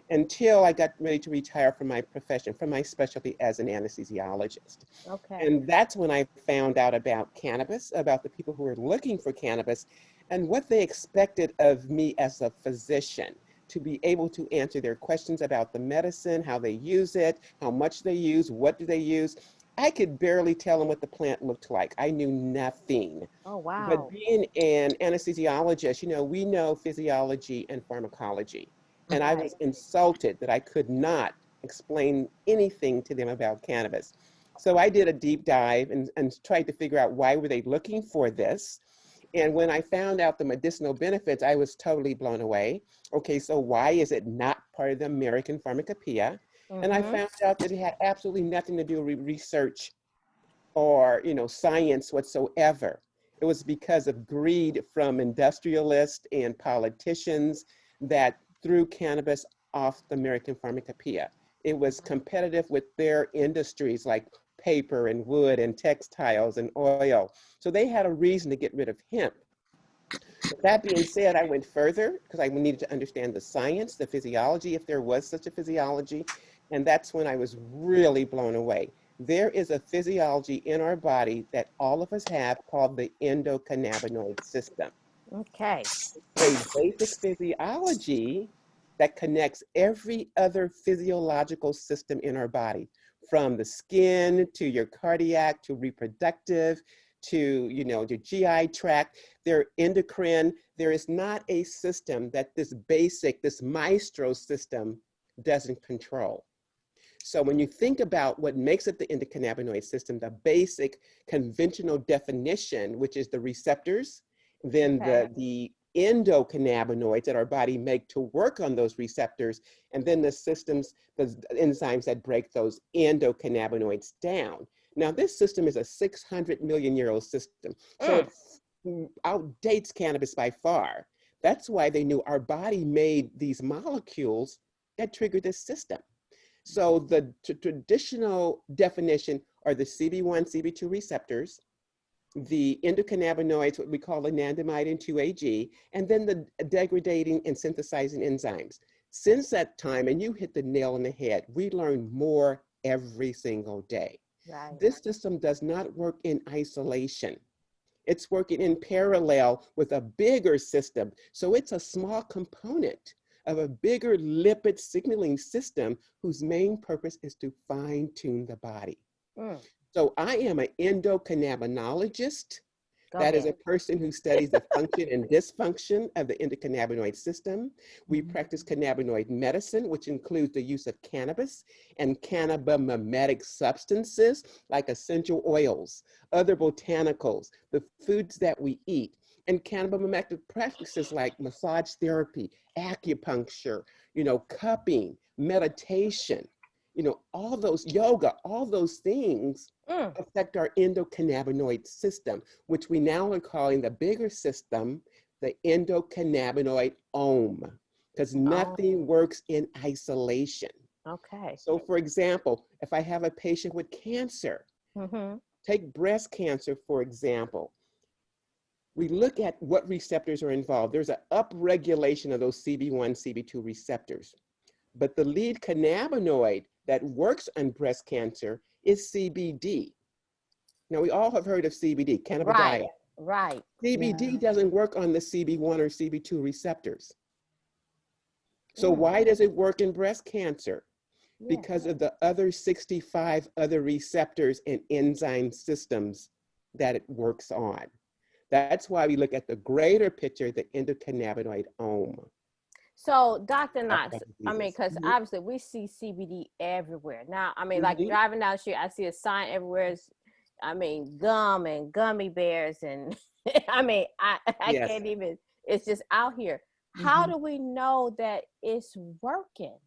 [SPEAKER 6] until I got ready to retire from my profession, from my specialty as an anesthesiologist.
[SPEAKER 1] Okay.
[SPEAKER 6] And that's when I found out about cannabis, about the people who were looking for cannabis, and what they expected of me as a physician, to be able to answer their questions about the medicine, how they use it, how much they use, what do they use. I could barely tell them what the plant looked like. I knew nothing.
[SPEAKER 1] Oh,
[SPEAKER 6] But
[SPEAKER 1] wow.
[SPEAKER 6] being an anesthesiologist, we know physiology and pharmacology. And I
[SPEAKER 1] Right.
[SPEAKER 6] was insulted that I could not explain anything to them about cannabis. So I did a deep dive and tried to figure out why were they looking for this. And when I found out the medicinal benefits, I was totally blown away. Okay, so why is it not part of the American Pharmacopoeia? And I
[SPEAKER 1] Mm-hmm.
[SPEAKER 6] found out that it had absolutely nothing to do with research or science whatsoever. It was because of greed from industrialists and politicians that threw cannabis off the American Pharmacopoeia. It was competitive with their industries like paper and wood and textiles and oil. So they had a reason to get rid of hemp. With that being said, I went further because I needed to understand the science, the physiology, if there was such a physiology. And that's when I was really blown away. There is a physiology in our body that all of us have called the endocannabinoid system.
[SPEAKER 1] Okay.
[SPEAKER 6] A basic physiology that connects every other physiological system in our body, from the skin to your cardiac to reproductive to the GI tract, their endocrine. There is not a system that this maestro system doesn't control. So when you think about what makes up the endocannabinoid system, the basic conventional definition, which is the receptors, then
[SPEAKER 1] Okay.
[SPEAKER 6] the endocannabinoids that our body make to work on those receptors, and then the systems, the enzymes that break those endocannabinoids down. Now, this system is a 600 million year old system, so it outdates cannabis by far. That's why they knew our body made these molecules that trigger this system. So the traditional definition are the CB1, CB2 receptors, the endocannabinoids, what we call anandamide and 2-AG, and then the degrading and synthesizing enzymes. Since that time, and you hit the nail on the head, we learn more every single day.
[SPEAKER 1] Right.
[SPEAKER 6] This system does not work in isolation. It's working in parallel with a bigger system. So it's a small component of a bigger lipid signaling system whose main purpose is to fine tune the body.
[SPEAKER 1] Mm.
[SPEAKER 6] So I am an endocannabinologist.
[SPEAKER 1] Go
[SPEAKER 6] That is a
[SPEAKER 1] ahead.
[SPEAKER 6] person who studies the function and dysfunction of the endocannabinoid system. We practice cannabinoid medicine, which includes the use of cannabis and cannabimimetic substances like essential oils, other botanicals, the foods that we eat, and cannabimimetic practices like massage therapy, acupuncture, cupping, meditation, all those yoga, all those things affect our endocannabinoid system, which we now are calling the bigger system, the endocannabinoid ohm, because nothing works in isolation.
[SPEAKER 1] Okay.
[SPEAKER 6] So for example, if I have a patient with cancer,
[SPEAKER 1] Mm-hmm.
[SPEAKER 6] take breast cancer, for example, we look at what receptors are involved. There's an upregulation of those CB1, CB2 receptors. But the lead cannabinoid that works on breast cancer is CBD. Now, we all have heard of CBD,
[SPEAKER 1] Right.
[SPEAKER 6] cannabidiol.
[SPEAKER 1] Right.
[SPEAKER 6] CBD doesn't work on the CB1 or CB2 receptors. So
[SPEAKER 1] Mm.
[SPEAKER 6] why does it work in breast cancer?
[SPEAKER 1] Yeah.
[SPEAKER 6] Because of the other 65 other receptors and enzyme systems that it works on. That's why we look at the greater picture, the endocannabinoid ohm.
[SPEAKER 1] So, Dr.
[SPEAKER 6] Of
[SPEAKER 1] Knox, I mean,
[SPEAKER 6] diseases.
[SPEAKER 1] because obviously we see CBD everywhere. Now, I mean, like
[SPEAKER 6] Mhm.
[SPEAKER 1] driving down the street, I see a sign everywhere. I mean, gum and gummy bears, and I mean, I
[SPEAKER 6] Yes.
[SPEAKER 1] can't even, it's just out here. How do we know that it's working?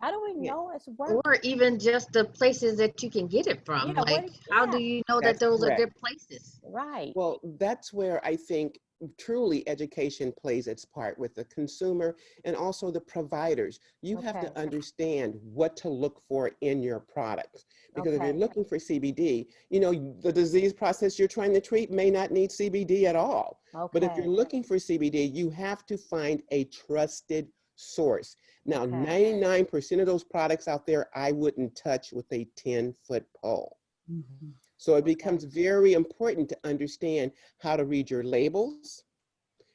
[SPEAKER 1] How do we
[SPEAKER 6] Yeah,
[SPEAKER 1] know it's working?
[SPEAKER 3] Or even just the places that you can get it from.
[SPEAKER 1] Yeah,
[SPEAKER 3] Like, how do
[SPEAKER 1] yeah,
[SPEAKER 3] you know that
[SPEAKER 6] that's
[SPEAKER 3] those are
[SPEAKER 6] correct.
[SPEAKER 3] good places?
[SPEAKER 1] right.
[SPEAKER 6] Well, that's where I think truly education plays its part with the consumer and also the providers. You have
[SPEAKER 1] Okay.
[SPEAKER 6] to understand what to look for in your products. Because if you're
[SPEAKER 1] Okay.
[SPEAKER 6] looking for CBD, you know, the disease process you're trying to treat may not need CBD at all. But if you're
[SPEAKER 1] Okay.
[SPEAKER 6] looking for CBD, you have to find a trusted source. Now,
[SPEAKER 1] Okay.
[SPEAKER 6] 99% of those products out there, I wouldn't touch with a 10-foot pole.
[SPEAKER 2] Mhm.
[SPEAKER 6] So it
[SPEAKER 1] Okay.
[SPEAKER 6] becomes very important to understand how to read your labels,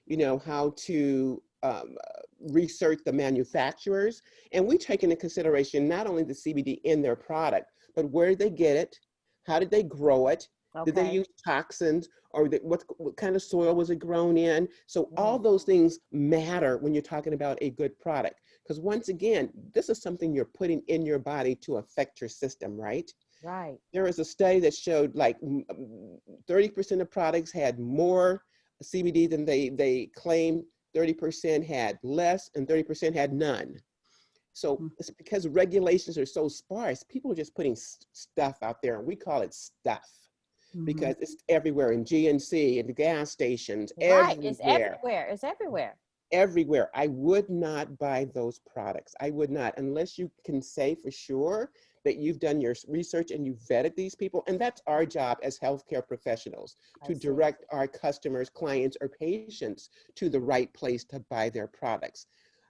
[SPEAKER 6] you know, how to research the manufacturers. And we take into consideration not only the CBD in their product, but where did they get it? How did they grow it? Did they
[SPEAKER 1] Okay.
[SPEAKER 6] use toxins, or what kind of soil was it grown in? So all
[SPEAKER 1] Mm.
[SPEAKER 6] those things matter when you're talking about a good product. Because once again, this is something you're putting in your body to affect your system, right?
[SPEAKER 1] Right.
[SPEAKER 6] There was a study that showed like 30% of products had more CBD than they claimed, 30% had less, and 30% had none. So it's because regulations are so sparse, people are just putting stuff out there, and we call it stuff
[SPEAKER 2] Mhm.
[SPEAKER 6] because it's everywhere in GNC, in the gas stations,
[SPEAKER 1] Right. It's
[SPEAKER 6] everywhere.
[SPEAKER 1] everywhere. It's everywhere.
[SPEAKER 6] Everywhere. I would not buy those products. I would not, unless you can say for sure that you've done your research and you've vetted these people. And that's our job as healthcare professionals,
[SPEAKER 1] I
[SPEAKER 6] to
[SPEAKER 1] see.
[SPEAKER 6] direct our customers, clients, or patients to the right place to buy their products.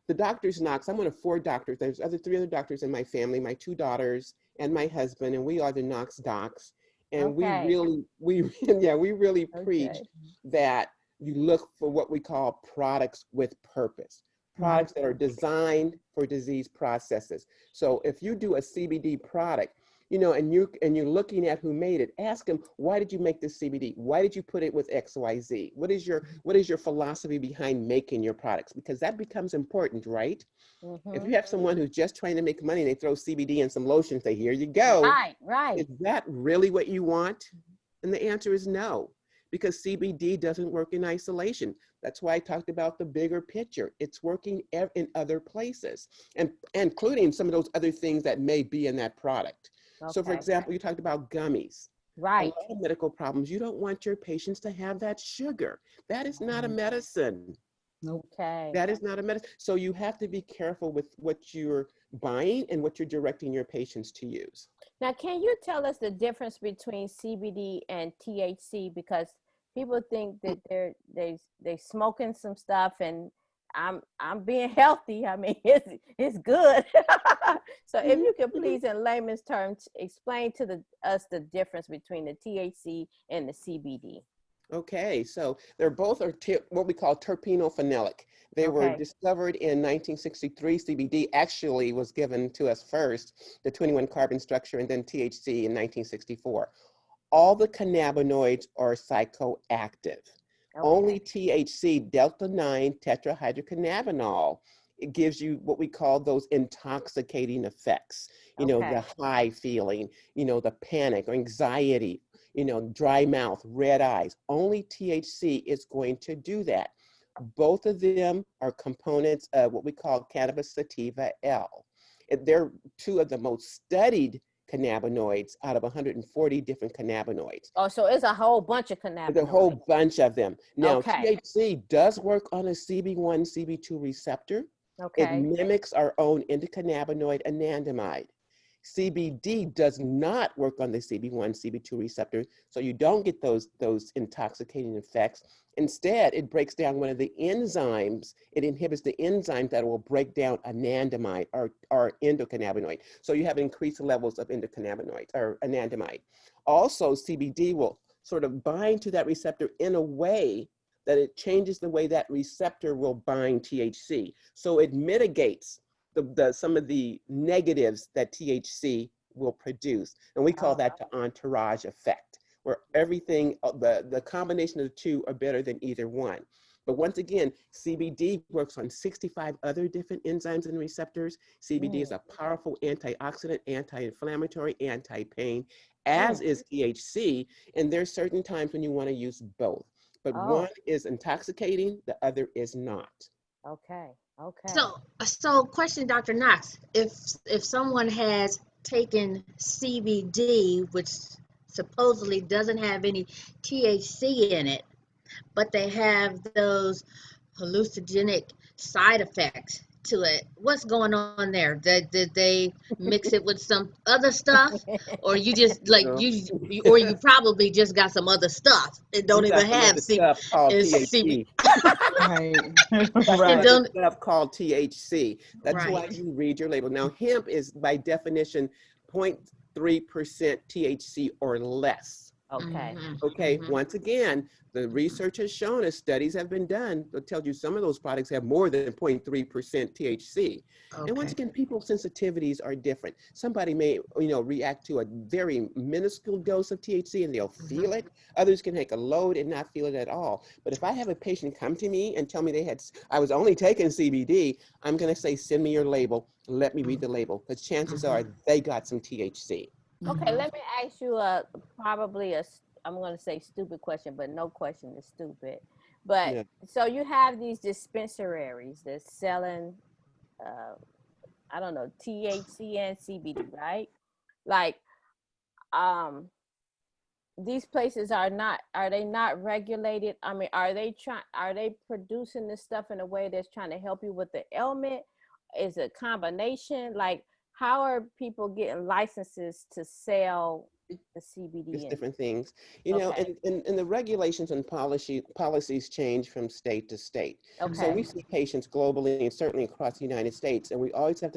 [SPEAKER 6] The doctor's Knox, I'm one of 4 doctors. There's three other doctors in my family, my 2 daughters and my husband, and we are the Knox docs. And
[SPEAKER 1] Okay.
[SPEAKER 6] yeah, we really preach
[SPEAKER 1] Okay.
[SPEAKER 6] that you look for what we call products with purpose,
[SPEAKER 2] Mhm.
[SPEAKER 6] products that are designed for disease processes. So if you do a CBD product, you know, and you're looking at who made it, ask them, why did you make this CBD? Why did you put it with XYZ? What is your philosophy behind making your products? Because that becomes important, right? If
[SPEAKER 1] Mm-hmm.
[SPEAKER 6] you have someone who's just trying to make money and they throw CBD and some lotion, say, here you go.
[SPEAKER 1] Right. Right.
[SPEAKER 6] Is that really what you want? And the answer is no, because CBD doesn't work in isolation. That's why I talked about the bigger picture. It's working in other places, and including some of those other things that may be in that product. So for
[SPEAKER 1] Okay.
[SPEAKER 6] example, you talked about gummies. A
[SPEAKER 1] Right.
[SPEAKER 6] lot of medical problems, you don't want your patients to have that sugar. That is not a medicine.
[SPEAKER 2] Nope.
[SPEAKER 1] Okay.
[SPEAKER 6] That is not a medicine. So you have to be careful with what you're buying and what you're directing your patients to use.
[SPEAKER 1] Now, can you tell us the difference between CBD and THC? Because people think that they smoking some stuff, and I'm being healthy. I mean, it's good. So, if
[SPEAKER 6] Mhm,
[SPEAKER 1] you could
[SPEAKER 6] mhm.
[SPEAKER 1] please, in layman's terms, explain to us the difference between the THC and the CBD.
[SPEAKER 6] Okay, so they're both are what we call terpenophenolic. They were
[SPEAKER 1] Okay.
[SPEAKER 6] discovered in 1963. CBD actually was given to us first, the 21 carbon structure, and then THC in 1964. All the cannabinoids are psychoactive.
[SPEAKER 1] Okay.
[SPEAKER 6] Only THC, delta 9 tetrahydrocannabinol, it gives you what we call those intoxicating effects. You know,
[SPEAKER 1] Okay.
[SPEAKER 6] the high feeling, you know, the panic or anxiety, you know, dry mouth, red eyes. Only THC is going to do that. Both of them are components of what we call cannabis sativa L. They're 2 of the most studied cannabinoids out of 140 different cannabinoids.
[SPEAKER 1] Oh, so it's a whole bunch of
[SPEAKER 6] There's a whole
[SPEAKER 1] cannabinoids.
[SPEAKER 6] bunch of them. Now,
[SPEAKER 1] Okay.
[SPEAKER 6] THC does work on a CB1, CB2 receptor. It
[SPEAKER 1] Okay.
[SPEAKER 6] mimics our own endocannabinoid anandamide. CBD does not work on the CB1, CB2 receptor, so you don't get those intoxicating effects. Instead, it breaks down one of the enzymes. It inhibits the enzyme that will break down anandamide or endocannabinoid. So you have increased levels of endocannabinoid or anandamide. Also, CBD will sort of bind to that receptor in a way that it changes the way that receptor will bind THC. So it mitigates some of the negatives that THC will produce. And we call
[SPEAKER 1] Oh,
[SPEAKER 6] that the entourage effect, where everything, the combination of the 2 are better than either one. But once again, CBD works on 65 other different enzymes and receptors. CBD is
[SPEAKER 1] mm,
[SPEAKER 6] a powerful antioxidant, anti-inflammatory, anti-pain, as
[SPEAKER 1] mm.
[SPEAKER 6] is THC. And there's certain times when you want to use both. But one
[SPEAKER 1] Oh,
[SPEAKER 6] is intoxicating, the other is not.
[SPEAKER 1] okay. Okay.
[SPEAKER 3] So question, Dr. Knox, if someone has taken CBD, which supposedly doesn't have any THC in it, but they have those hallucinogenic side effects to it. What's going on there? Did they mix it with some other stuff, or you just like
[SPEAKER 6] No.
[SPEAKER 3] or you probably just got some other stuff and
[SPEAKER 6] You
[SPEAKER 3] don't even
[SPEAKER 6] got some
[SPEAKER 3] have
[SPEAKER 6] other stuff called
[SPEAKER 3] CB.
[SPEAKER 6] THC.
[SPEAKER 2] Right.
[SPEAKER 6] You got some
[SPEAKER 3] It
[SPEAKER 2] Right.
[SPEAKER 6] other
[SPEAKER 3] don't.
[SPEAKER 6] stuff called THC. That's why
[SPEAKER 3] Right.
[SPEAKER 6] you read your label. Now, hemp is by definition 0.3% THC or less.
[SPEAKER 1] Okay.
[SPEAKER 6] Okay, once again, the research has shown us, studies have been done that tells you some of those products have more than 0.3% THC. And once
[SPEAKER 3] Okay.
[SPEAKER 6] again, people's sensitivities are different. Somebody may, react to a very minuscule dose of THC and they'll feel it. Others can take a load and not feel it at all. But if I have a patient come to me and tell me I was only taking CBD, I'm going to say, send me your label. Let me read the label, because chances are they got some THC.
[SPEAKER 1] Okay, let me ask you probably I'm going to say stupid question, but no question is stupid. But
[SPEAKER 6] Yeah.
[SPEAKER 1] so you have these dispensaries that's selling, uh, I don't know, THC and CBD, right? Like, um, these places are they not regulated? I mean, are they producing this stuff in a way that's trying to help you with the ailment? Is it a combination? Like, how are people getting licenses to sell the
[SPEAKER 6] It's
[SPEAKER 1] CBD in?
[SPEAKER 6] different things,
[SPEAKER 1] Okay.
[SPEAKER 6] and the regulations and policies change from state to state. So
[SPEAKER 1] Okay.
[SPEAKER 6] we see patients globally and certainly across the United States, and we always have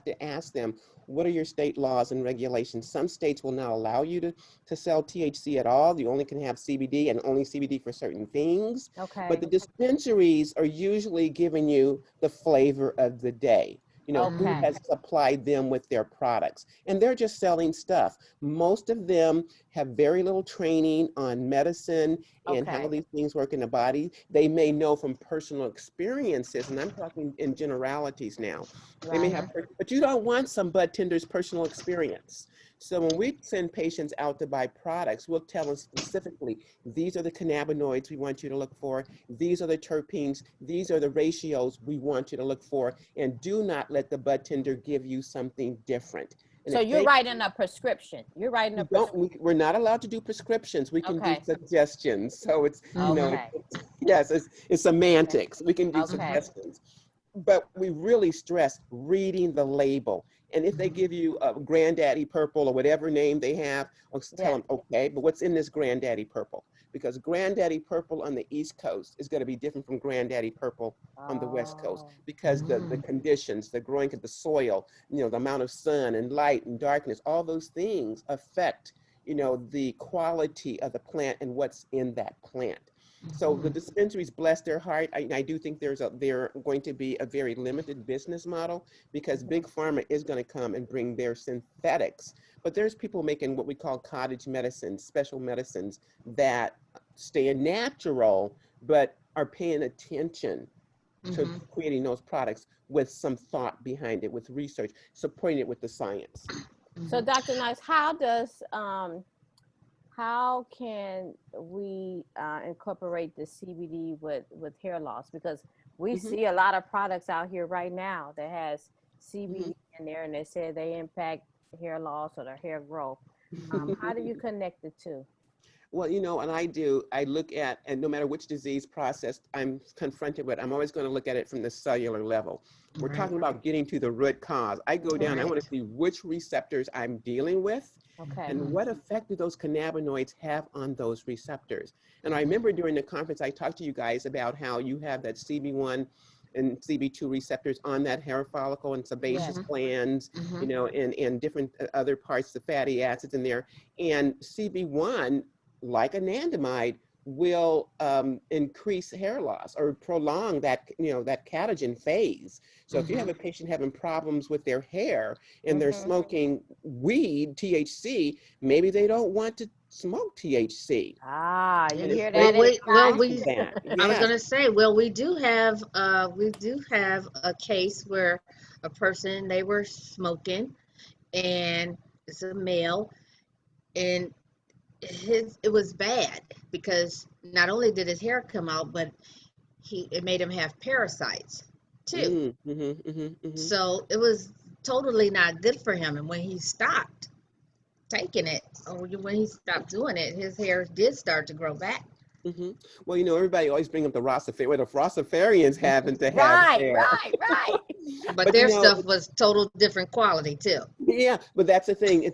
[SPEAKER 6] to ask them, what are your state laws and regulations? Some states will not allow you to sell THC at all. You only can have CBD and only CBD for certain things. But
[SPEAKER 1] Okay.
[SPEAKER 6] the dispensaries are usually giving you the flavor of the day. Who
[SPEAKER 1] Okay.
[SPEAKER 6] has supplied them with their products, and they're just selling stuff. Most of them have very little training on medicine and how
[SPEAKER 1] Okay.
[SPEAKER 6] these things work in the body. They may know from personal experiences, and I'm talking in generalities now. They may
[SPEAKER 1] Right.
[SPEAKER 6] have, but you don't want some bud tender's personal experience. So when we send patients out to buy products, we'll tell them specifically, these are the cannabinoids we want you to look for. These are the terpenes. These are the ratios we want you to look for. And do not let the bud tender give you something different. And
[SPEAKER 1] So
[SPEAKER 6] if
[SPEAKER 1] you're
[SPEAKER 6] they
[SPEAKER 1] writing a prescription. You're writing a
[SPEAKER 6] we don't
[SPEAKER 1] prescription.
[SPEAKER 6] we're not allowed to do prescriptions. We can do
[SPEAKER 1] Okay.
[SPEAKER 6] suggestions. So it's
[SPEAKER 1] Okay.
[SPEAKER 6] yes, it's
[SPEAKER 1] Okay.
[SPEAKER 6] semantics. We can do
[SPEAKER 1] Okay.
[SPEAKER 6] suggestions, but we really stress reading the label. And if they give you a granddaddy purple or whatever name they have, I'll just tell
[SPEAKER 1] Yeah.
[SPEAKER 6] them, okay, but what's in this granddaddy purple? Because granddaddy purple on the East Coast is going to be different from granddaddy purple on the West Coast,
[SPEAKER 1] Oh.
[SPEAKER 6] because the conditions, the growing of the soil, the amount of sun and light and darkness, all those things affect, the quality of the plant and what's in that plant. So the dispensaries, bless their heart, I do think they're going to be a very limited business model, because big pharma is going to come and bring their synthetics. But there's people making what we call cottage medicines, special medicines that stay natural, but are paying attention to creating those products with some thought behind it, with research, supporting it with the science.
[SPEAKER 1] So Dr. Nice, how can we incorporate the CBD with hair loss? Because we
[SPEAKER 6] Hmm.
[SPEAKER 1] see a lot of products out here right now that has
[SPEAKER 6] Hmm.
[SPEAKER 1] CBD in there, and they say they impact hair loss or the hair growth. How do you connect the two?
[SPEAKER 6] Well, and I look at, and no matter which disease process I'm confronted with, I'm always going to look at it from the cellular level. We're
[SPEAKER 3] Right.
[SPEAKER 6] talking about getting to the root cause. I go down, I want
[SPEAKER 3] Right.
[SPEAKER 6] to see which receptors I'm dealing with
[SPEAKER 1] Okay.
[SPEAKER 6] and what effect do those cannabinoids have on those receptors. And I remember during the conference, I talked to you guys about how you have that CB1 and CB2 receptors on that hair follicle and sebaceous
[SPEAKER 1] Yes.
[SPEAKER 6] glands, and different other parts, the fatty acids in there. And CB1, like anandamide, will increase hair loss or prolong that catagen phase. So if you have a patient having problems with their hair and they're
[SPEAKER 1] Mm-hmm.
[SPEAKER 6] smoking weed, THC, maybe they don't want to smoke THC.
[SPEAKER 1] Ah, you
[SPEAKER 6] And if
[SPEAKER 1] hear
[SPEAKER 6] they
[SPEAKER 1] that,
[SPEAKER 3] Well,
[SPEAKER 1] everybody?
[SPEAKER 6] that,
[SPEAKER 3] I was
[SPEAKER 6] yes.
[SPEAKER 3] gonna say, well, we do have a case where a person, they were smoking, and it's a male, and it was bad because not only did his hair come out, but it made him have parasites too.
[SPEAKER 6] Mm, mm-hmm, mm-hmm, mm-hmm.
[SPEAKER 3] So it was totally not good for him. And when he stopped taking it, or when he stopped doing it, his hair did start to grow back.
[SPEAKER 6] Well, everybody always bring up the what the Rastafarians happen to have
[SPEAKER 1] Right,
[SPEAKER 6] hair.
[SPEAKER 1] right.
[SPEAKER 3] But
[SPEAKER 6] But
[SPEAKER 3] their stuff was total different quality too.
[SPEAKER 6] yeah, but that's the thing.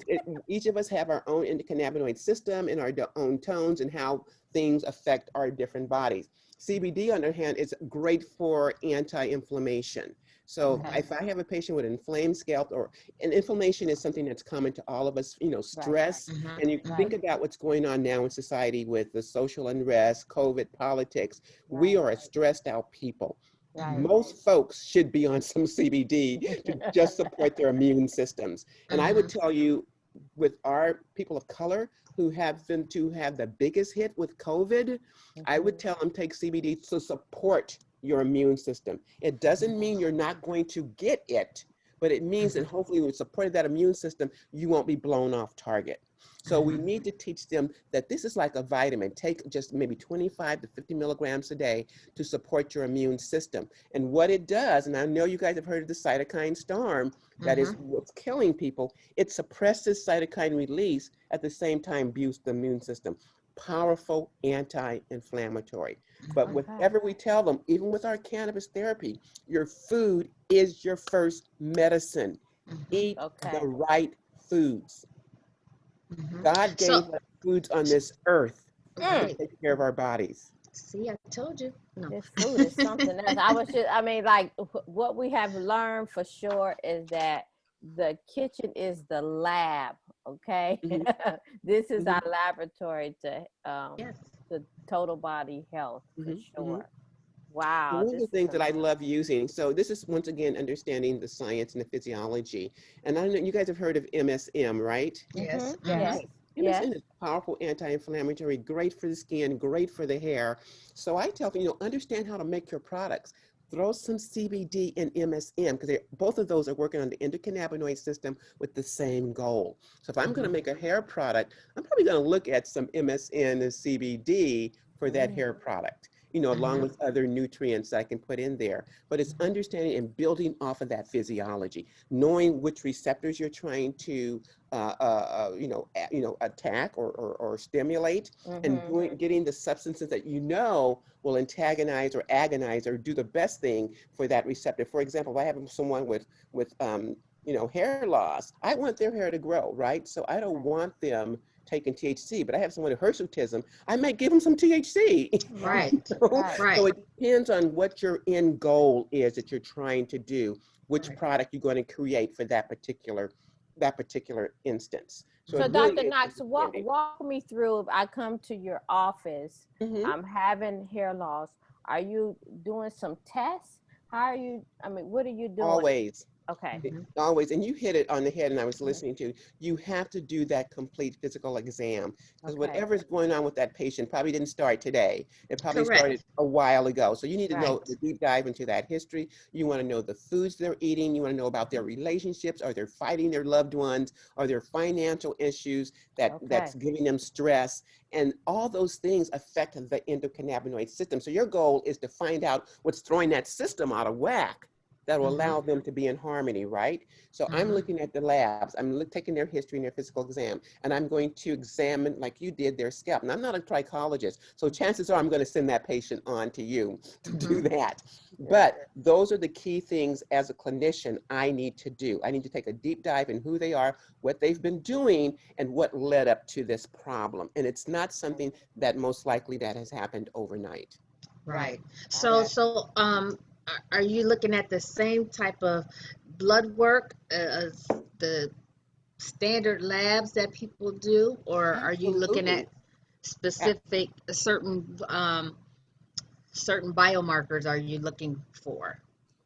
[SPEAKER 6] Each of us have our own endocannabinoid system and our own tones and how things affect our different bodies. CBD, on the other hand, is great for anti-inflammation. So
[SPEAKER 3] Okay.
[SPEAKER 6] if I have a patient with inflamed scalp, and inflammation is something that's common to all of us, stress,
[SPEAKER 3] Mhm.
[SPEAKER 6] and you think
[SPEAKER 1] Right.
[SPEAKER 6] about what's going on now in society with the social unrest, COVID, politics, we
[SPEAKER 1] Right.
[SPEAKER 6] are a stressed out people.
[SPEAKER 1] Right.
[SPEAKER 6] Most folks should be on some CBD to just support their immune systems. And I would
[SPEAKER 3] Mhm.
[SPEAKER 6] tell you, with our people of color who happen to have the biggest hit with COVID, I would tell them take CBD to support your immune system. It doesn't mean you're not going to get it, but it means that hopefully with supporting that immune system, you won't be blown off target. So we need to teach them that this is like a vitamin. Take just maybe 25 to 50 milligrams a day to support your immune system. And what it does, and I know you guys have heard of the cytokine storm, that is what's killing people. It suppresses cytokine release at the same time boosts the immune system. Powerful anti-inflammatory. But
[SPEAKER 1] Okay.
[SPEAKER 6] whatever we tell them, even with our cannabis therapy, your food is your first medicine. Eat the
[SPEAKER 1] Okay.
[SPEAKER 6] right foods. God
[SPEAKER 3] So,
[SPEAKER 6] gave us foods on this earth to
[SPEAKER 1] Mm.
[SPEAKER 3] right.
[SPEAKER 6] take care of our bodies.
[SPEAKER 3] See, I told you. No.
[SPEAKER 1] This food is something else. I mean, like what we have learned for sure is that the kitchen is the lab. Okay,
[SPEAKER 6] Mhm,
[SPEAKER 1] this is
[SPEAKER 6] mhm,
[SPEAKER 1] our laboratory to
[SPEAKER 3] Yes.
[SPEAKER 1] the total body health for
[SPEAKER 6] mhm, mhm.
[SPEAKER 1] sure. Wow,
[SPEAKER 6] One of
[SPEAKER 1] this
[SPEAKER 6] the
[SPEAKER 1] is
[SPEAKER 6] things that I love
[SPEAKER 1] amazing.
[SPEAKER 6] using, so this is once again understanding the science and the physiology. And I know you guys have heard of MSM, right?
[SPEAKER 3] Yes.
[SPEAKER 1] Yes,
[SPEAKER 6] Okay.
[SPEAKER 1] yes.
[SPEAKER 6] MSM is powerful anti-inflammatory, great for the skin, great for the hair. So I tell them, understand how to make your products. Throw some CBD in MSM because both of those are working on the endocannabinoid system with the same goal. So if I'm going to make a hair product, I'm probably going to look at some MSM and CBD for that
[SPEAKER 1] Mm.
[SPEAKER 6] hair product, along with other nutrients I can put in there. But it's understanding and building off of that physiology, knowing which receptors you're trying to attack or stimulate, and
[SPEAKER 1] Mm-hmm.
[SPEAKER 6] getting the substances that will antagonize or agonize or do the best thing for that receptor. For example, if I have someone with hair loss, I want their hair to grow, right? So I don't want them taking THC, but I have someone with hirsutism, I might give them some THC.
[SPEAKER 1] Right,
[SPEAKER 3] Right.
[SPEAKER 1] right.
[SPEAKER 6] So
[SPEAKER 3] Right.
[SPEAKER 6] it depends on what your end goal is that you're trying to do, which
[SPEAKER 3] Right.
[SPEAKER 6] product you're going to create for that particular instance. So it
[SPEAKER 1] So,
[SPEAKER 6] really
[SPEAKER 1] Dr.
[SPEAKER 6] is
[SPEAKER 1] Knox,
[SPEAKER 6] understanding.
[SPEAKER 1] walk me through. If I come to your office,
[SPEAKER 6] Hmm.
[SPEAKER 1] I'm having hair loss. Are you doing some tests? How are you? I mean, what are you doing?
[SPEAKER 6] Always.
[SPEAKER 1] Okay.
[SPEAKER 6] Always, and you hit it on the head, and I was listening to you have to do that complete physical exam because
[SPEAKER 1] Okay.
[SPEAKER 6] whatever's going on with that patient probably didn't start today. It probably started
[SPEAKER 3] Correct.
[SPEAKER 6] a while ago. So you need to know
[SPEAKER 1] Right.
[SPEAKER 6] the deep dive into that history. You want to know the foods they're eating. You want to know about their relationships. Are they fighting their loved ones? Are there financial issues
[SPEAKER 1] Okay.
[SPEAKER 6] that's giving them stress? And all those things affect the endocannabinoid system. So your goal is to find out what's throwing that system out of whack that will allow them to be in harmony, right? So I'm looking at the labs, taking their history and their physical exam, and I'm going to examine, like you did, their scalp. And I'm not a trichologist, so chances are I'm going to send that patient on to you to do that.
[SPEAKER 1] Good.
[SPEAKER 6] But those are the key things as a clinician I need to do. I need to take a deep dive in who they are, what they've been doing, and what led up to this problem. And it's not something that most likely that has happened overnight.
[SPEAKER 1] Right.
[SPEAKER 3] Right.
[SPEAKER 1] I
[SPEAKER 3] So,
[SPEAKER 1] got
[SPEAKER 3] so, are you looking at the same type of blood work as the standard labs that people do, or are you looking at
[SPEAKER 6] Absolutely.
[SPEAKER 3] specific certain biomarkers are you looking for?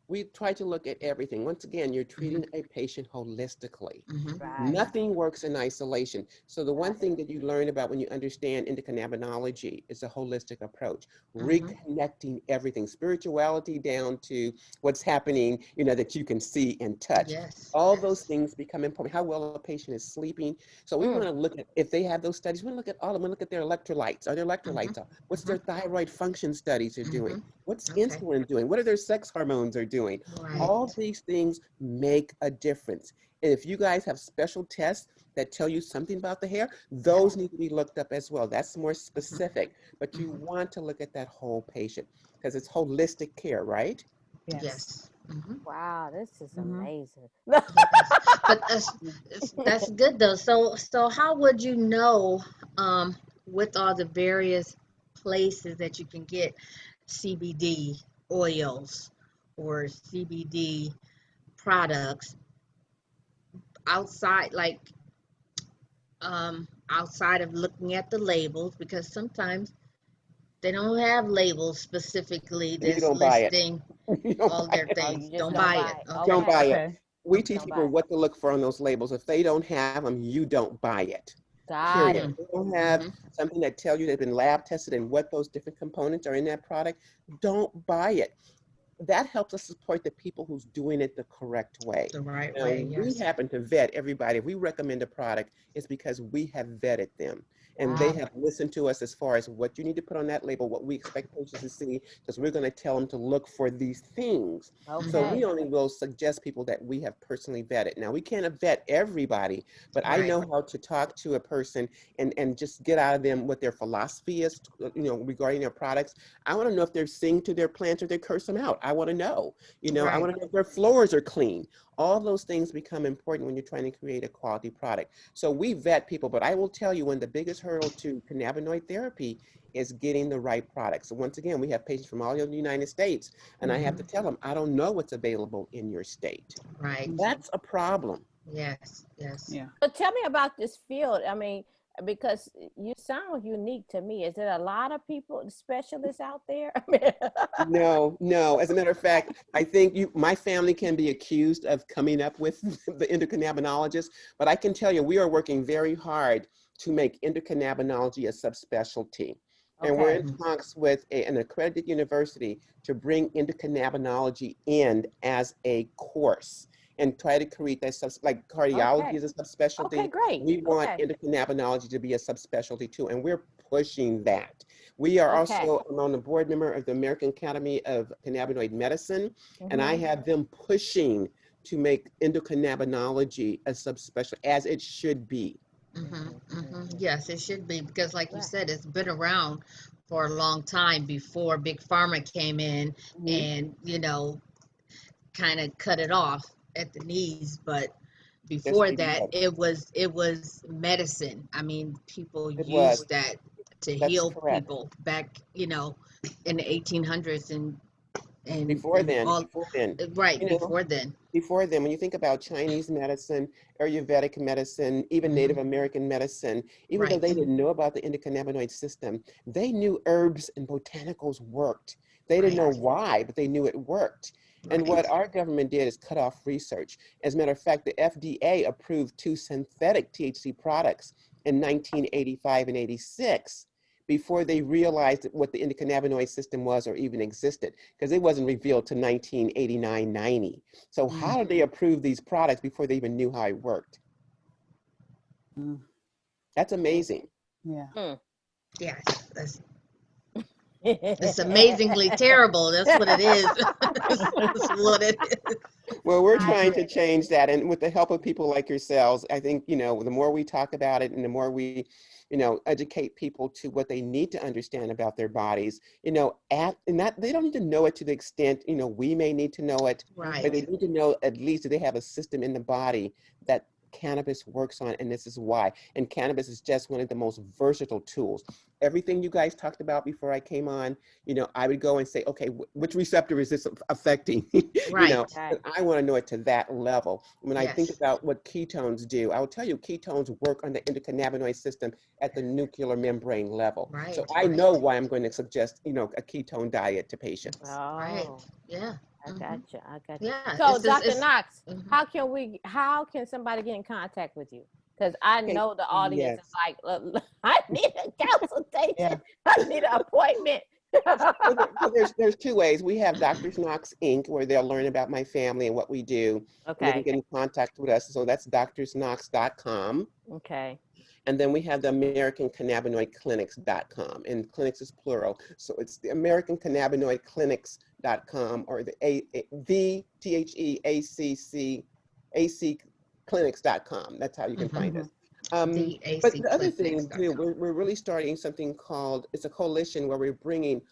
[SPEAKER 6] We try to look at everything. Once again, you're
[SPEAKER 3] Hmm.
[SPEAKER 6] treating a patient holistically.
[SPEAKER 3] Hmm.
[SPEAKER 1] right.
[SPEAKER 6] Nothing works in isolation. So the one
[SPEAKER 1] Right.
[SPEAKER 6] thing that you learn about when you understand endocannabinoid is a holistic approach,
[SPEAKER 3] Hmm.
[SPEAKER 6] reconnecting everything, spirituality down to what's happening, that you can see and touch.
[SPEAKER 3] Yes.
[SPEAKER 6] All those
[SPEAKER 3] Yes.
[SPEAKER 6] things become important. How well a patient is sleeping. So we want
[SPEAKER 1] Mm.
[SPEAKER 6] to look at, if they have those studies, we want to look at all of them. We look at their electrolytes. Are their
[SPEAKER 3] Hmm.
[SPEAKER 6] electrolytes up? What's
[SPEAKER 3] Hmm.
[SPEAKER 6] their thyroid function studies are doing?
[SPEAKER 3] Hmm.
[SPEAKER 6] What's
[SPEAKER 3] Okay.
[SPEAKER 6] insulin doing? What are their sex hormones are doing?
[SPEAKER 3] Right.
[SPEAKER 6] All these things make a difference. And if you guys have special tests that tell you something about the hair, those need to be looked up as well. That's more specific, but you want to look at that whole patient because it's holistic care, right?
[SPEAKER 2] Yes.
[SPEAKER 1] Wow, this is amazing.
[SPEAKER 3] Yes, but that's good though. So how would you know, with all the various places that you can get CBD oils or CBD products outside, like outside of looking at the labels, because sometimes they don't have labels specifically
[SPEAKER 6] And you
[SPEAKER 3] that's
[SPEAKER 6] don't buy it.
[SPEAKER 3] listing
[SPEAKER 6] You don't
[SPEAKER 3] all
[SPEAKER 6] buy
[SPEAKER 3] their
[SPEAKER 6] it.
[SPEAKER 1] Oh, you
[SPEAKER 3] things.
[SPEAKER 1] just
[SPEAKER 3] Don't
[SPEAKER 1] don't
[SPEAKER 3] buy
[SPEAKER 1] buy
[SPEAKER 3] it.
[SPEAKER 1] it.
[SPEAKER 6] Don't
[SPEAKER 3] Okay.
[SPEAKER 1] Okay.
[SPEAKER 6] buy it.
[SPEAKER 2] Okay.
[SPEAKER 6] We teach
[SPEAKER 1] Don't buy
[SPEAKER 6] people
[SPEAKER 1] it.
[SPEAKER 6] what to look for on those labels. If they don't have them, you don't buy it.
[SPEAKER 1] Got
[SPEAKER 6] Period.
[SPEAKER 1] it.
[SPEAKER 6] If they don't have something that tells you they've been lab tested and what those different components are in that product, don't buy it. That helps us support the people who's doing it the correct way.
[SPEAKER 3] The right
[SPEAKER 6] Now,
[SPEAKER 3] way,
[SPEAKER 6] we
[SPEAKER 3] yes.
[SPEAKER 6] happen to vet everybody. If we recommend a product, it's because we have vetted them and they
[SPEAKER 1] Got
[SPEAKER 6] have listened to us as far as what you need to put on that label, what we expect patients to see, because we're going to tell them to look for these things. So
[SPEAKER 1] Okay.
[SPEAKER 6] we only will suggest people that we have personally vetted. Now, we can't vet everybody, but I
[SPEAKER 3] Right.
[SPEAKER 6] know how to talk to a person and just get out of them what their philosophy is, regarding their products. I want to know if they're singing to their plants or they curse them out. I want to know, I
[SPEAKER 3] Right.
[SPEAKER 6] want to know if their floors are clean. All those things become important when you're trying to create a quality product. So we vet people, but I will tell you, one of the biggest hurdle to cannabinoid therapy is getting the right products. So once again, we have patients from all over the United States, and I have to tell them, I don't know what's available in your state.
[SPEAKER 3] Right.
[SPEAKER 6] That's a problem.
[SPEAKER 3] Yes. Yes.
[SPEAKER 2] Yeah.
[SPEAKER 1] But tell me about this field. I mean, because you sound unique to me. Is there a lot of people, specialists out there? I mean,
[SPEAKER 6] No, no. As a matter of fact, I think my family can be accused of coming up with the endocannabinologist, but I can tell you we are working very hard to make endocannabinology a subspecialty. And we're
[SPEAKER 1] okay.
[SPEAKER 6] in talks with an accredited university to bring endocannabinology in as a course and try to create that like cardiology
[SPEAKER 1] Okay.
[SPEAKER 6] is a
[SPEAKER 1] Okay,
[SPEAKER 6] subspecialty.
[SPEAKER 1] great.
[SPEAKER 6] We want
[SPEAKER 1] Okay.
[SPEAKER 6] endocannabinology to be a subspecialty too, and we're pushing that. We are
[SPEAKER 1] Okay.
[SPEAKER 6] also, I'm on the board member of the American Academy of Cannabinoid Medicine, and I
[SPEAKER 1] Mm-hmm.
[SPEAKER 6] have them pushing to make endocannabinology a subspecialty, as it should be.
[SPEAKER 3] Yes, it should be because, like you
[SPEAKER 1] Right.
[SPEAKER 3] said, it's been around for a long time before Big Pharma came in
[SPEAKER 6] Mhm.
[SPEAKER 3] and, kind of cut it off at the knees. But
[SPEAKER 6] Yes,
[SPEAKER 3] before
[SPEAKER 6] they
[SPEAKER 3] that,
[SPEAKER 6] did.
[SPEAKER 3] it was medicine. I mean, people
[SPEAKER 6] It was.
[SPEAKER 3] used that to
[SPEAKER 6] That's
[SPEAKER 3] heal
[SPEAKER 6] correct.
[SPEAKER 3] people back, in the 1800s and
[SPEAKER 6] Before
[SPEAKER 3] and
[SPEAKER 6] then,
[SPEAKER 3] all
[SPEAKER 6] before then,
[SPEAKER 3] right
[SPEAKER 6] you know,
[SPEAKER 3] before then.
[SPEAKER 6] before then, when you think about Chinese medicine, Ayurvedic medicine, even Native American medicine, even though they
[SPEAKER 3] Right,
[SPEAKER 6] didn't know about the endocannabinoid system, they knew herbs and botanicals worked. They didn't know
[SPEAKER 3] right,
[SPEAKER 6] why, but they knew it worked. And what
[SPEAKER 3] right.
[SPEAKER 6] our government did is cut off research. As a matter of fact, the FDA approved 2 synthetic THC products in 1985 and 86 before they realized what the endocannabinoid system was or even existed, because it wasn't revealed to 1989, 90. So
[SPEAKER 3] Mm.
[SPEAKER 6] how did they approve these products before they even knew how it worked?
[SPEAKER 2] Mm.
[SPEAKER 6] That's amazing.
[SPEAKER 2] Yeah.
[SPEAKER 1] Mm.
[SPEAKER 3] Yes, it's amazingly terrible. That's what it is. That's what it is.
[SPEAKER 6] Well, we're
[SPEAKER 1] I
[SPEAKER 6] trying to
[SPEAKER 1] get it.
[SPEAKER 6] change that. And with the help of people like yourselves, I think, the more we talk about it and the more we, educate people to what they need to understand about their bodies, and that they don't need to know it to the extent, we may need to know it, but
[SPEAKER 3] Right,
[SPEAKER 6] they need to know at least that they have a system in the body that cannabis works on, and this is why. And cannabis is just one of the most versatile tools. Everything you guys talked about before I came on, I would go and say, okay, which receptor is this affecting?
[SPEAKER 3] right.
[SPEAKER 1] Okay.
[SPEAKER 6] And I want to know it to that level. When I think
[SPEAKER 3] Yes,
[SPEAKER 6] about what ketones do, I will tell you ketones work on the endocannabinoid system at the nuclear membrane level. So
[SPEAKER 3] right,
[SPEAKER 6] I know why I'm going to suggest, a ketone diet to patients.
[SPEAKER 3] right.
[SPEAKER 1] Oh,
[SPEAKER 3] Yeah.
[SPEAKER 1] I got you. I got you.
[SPEAKER 3] Yeah.
[SPEAKER 1] So, Dr.
[SPEAKER 3] It's
[SPEAKER 1] Knox,
[SPEAKER 3] mhm.
[SPEAKER 1] how can somebody get in contact with you? Because I
[SPEAKER 6] Okay,
[SPEAKER 1] know the audience is
[SPEAKER 6] yes.
[SPEAKER 1] like, "Look, I need a consultation.
[SPEAKER 2] Yeah.
[SPEAKER 1] I need an appointment."
[SPEAKER 6] Well, there's 2 ways. We have Doctors Knox Inc., where they'll learn about my family and what we do, and they can
[SPEAKER 1] Okay.
[SPEAKER 6] get in contact with us. So that's doctorsknox.com.
[SPEAKER 1] Okay.
[SPEAKER 6] And then we have the AmericanCannabinoidClinics.com, and clinics is plural. So it's the AmericanCannabinoidClinics.com or the THEACC clinics.com. That's how you can find us. But the other thing too,
[SPEAKER 3] DACclinics.com.
[SPEAKER 6] we're really starting something called, it's a coalition where we're bringing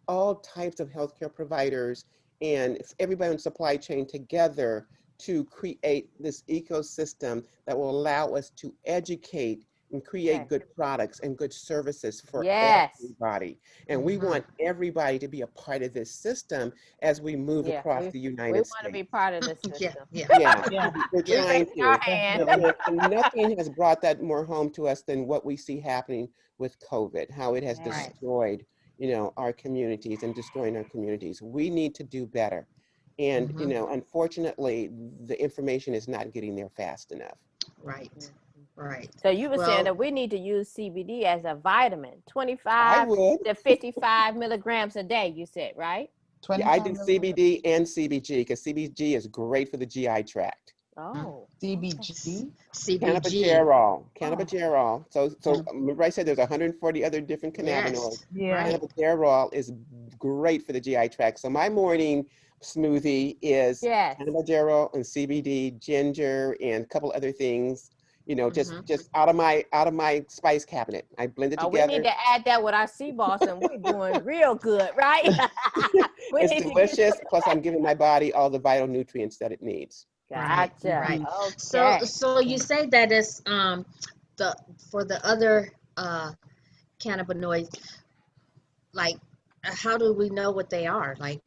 [SPEAKER 6] all types of healthcare providers and everybody in the supply chain together to create this ecosystem that will allow us to educate and create
[SPEAKER 1] Okay.
[SPEAKER 6] good products and good services for
[SPEAKER 1] Yes.
[SPEAKER 6] everybody. And we want everybody to be a part of this system as we move
[SPEAKER 1] Yeah.
[SPEAKER 6] across the
[SPEAKER 1] We
[SPEAKER 6] United
[SPEAKER 1] want to be
[SPEAKER 6] States.
[SPEAKER 1] part of the
[SPEAKER 3] Yeah,
[SPEAKER 1] system.
[SPEAKER 3] yeah.
[SPEAKER 6] Yeah,
[SPEAKER 2] Yeah,
[SPEAKER 6] we're
[SPEAKER 1] We're
[SPEAKER 6] trying
[SPEAKER 1] raising our
[SPEAKER 6] to.
[SPEAKER 1] hand.
[SPEAKER 2] definitely.
[SPEAKER 6] And nothing has brought that more home to us than what we see happening with COVID, how it has
[SPEAKER 1] Yes.
[SPEAKER 6] destroyed, our communities and destroying our communities. We need to do better. And, unfortunately, the information is not getting there fast enough.
[SPEAKER 3] Right, right.
[SPEAKER 1] So you were saying
[SPEAKER 3] Well,
[SPEAKER 1] that we need to use CBD as a vitamin,
[SPEAKER 6] I
[SPEAKER 1] 25
[SPEAKER 6] would.
[SPEAKER 1] to 55 milligrams a day, you said, right?
[SPEAKER 6] Yeah, I
[SPEAKER 2] 25
[SPEAKER 6] do
[SPEAKER 2] milligrams.
[SPEAKER 6] CBD and CBG because CBG is great for the GI tract.
[SPEAKER 1] Oh, okay.
[SPEAKER 2] CBG.
[SPEAKER 3] CBG.
[SPEAKER 6] Cannabigerol,
[SPEAKER 2] Oh,
[SPEAKER 6] cannabigerol. So remember I said there's 140 other different cannabinoids.
[SPEAKER 3] Yes,
[SPEAKER 2] yeah.
[SPEAKER 3] right.
[SPEAKER 6] Cannabigerol is great for the GI tract. So my morning smoothie is
[SPEAKER 1] Yes.
[SPEAKER 6] cannabigerol and CBD, ginger, and a couple other things.
[SPEAKER 3] Mhm.
[SPEAKER 6] Just out of my spice cabinet. I blend it
[SPEAKER 1] Oh, we need
[SPEAKER 6] together.
[SPEAKER 1] to add that with our sea boss, and we're doing real good, right? We
[SPEAKER 6] It's
[SPEAKER 1] need to get
[SPEAKER 6] delicious. Plus, I'm giving my body all the vital nutrients that it needs.
[SPEAKER 3] Right,
[SPEAKER 1] Gotcha.
[SPEAKER 3] right. So,
[SPEAKER 1] Okay.
[SPEAKER 3] so you say that it's the for the other cannabinoids, like how do we know what they are? Like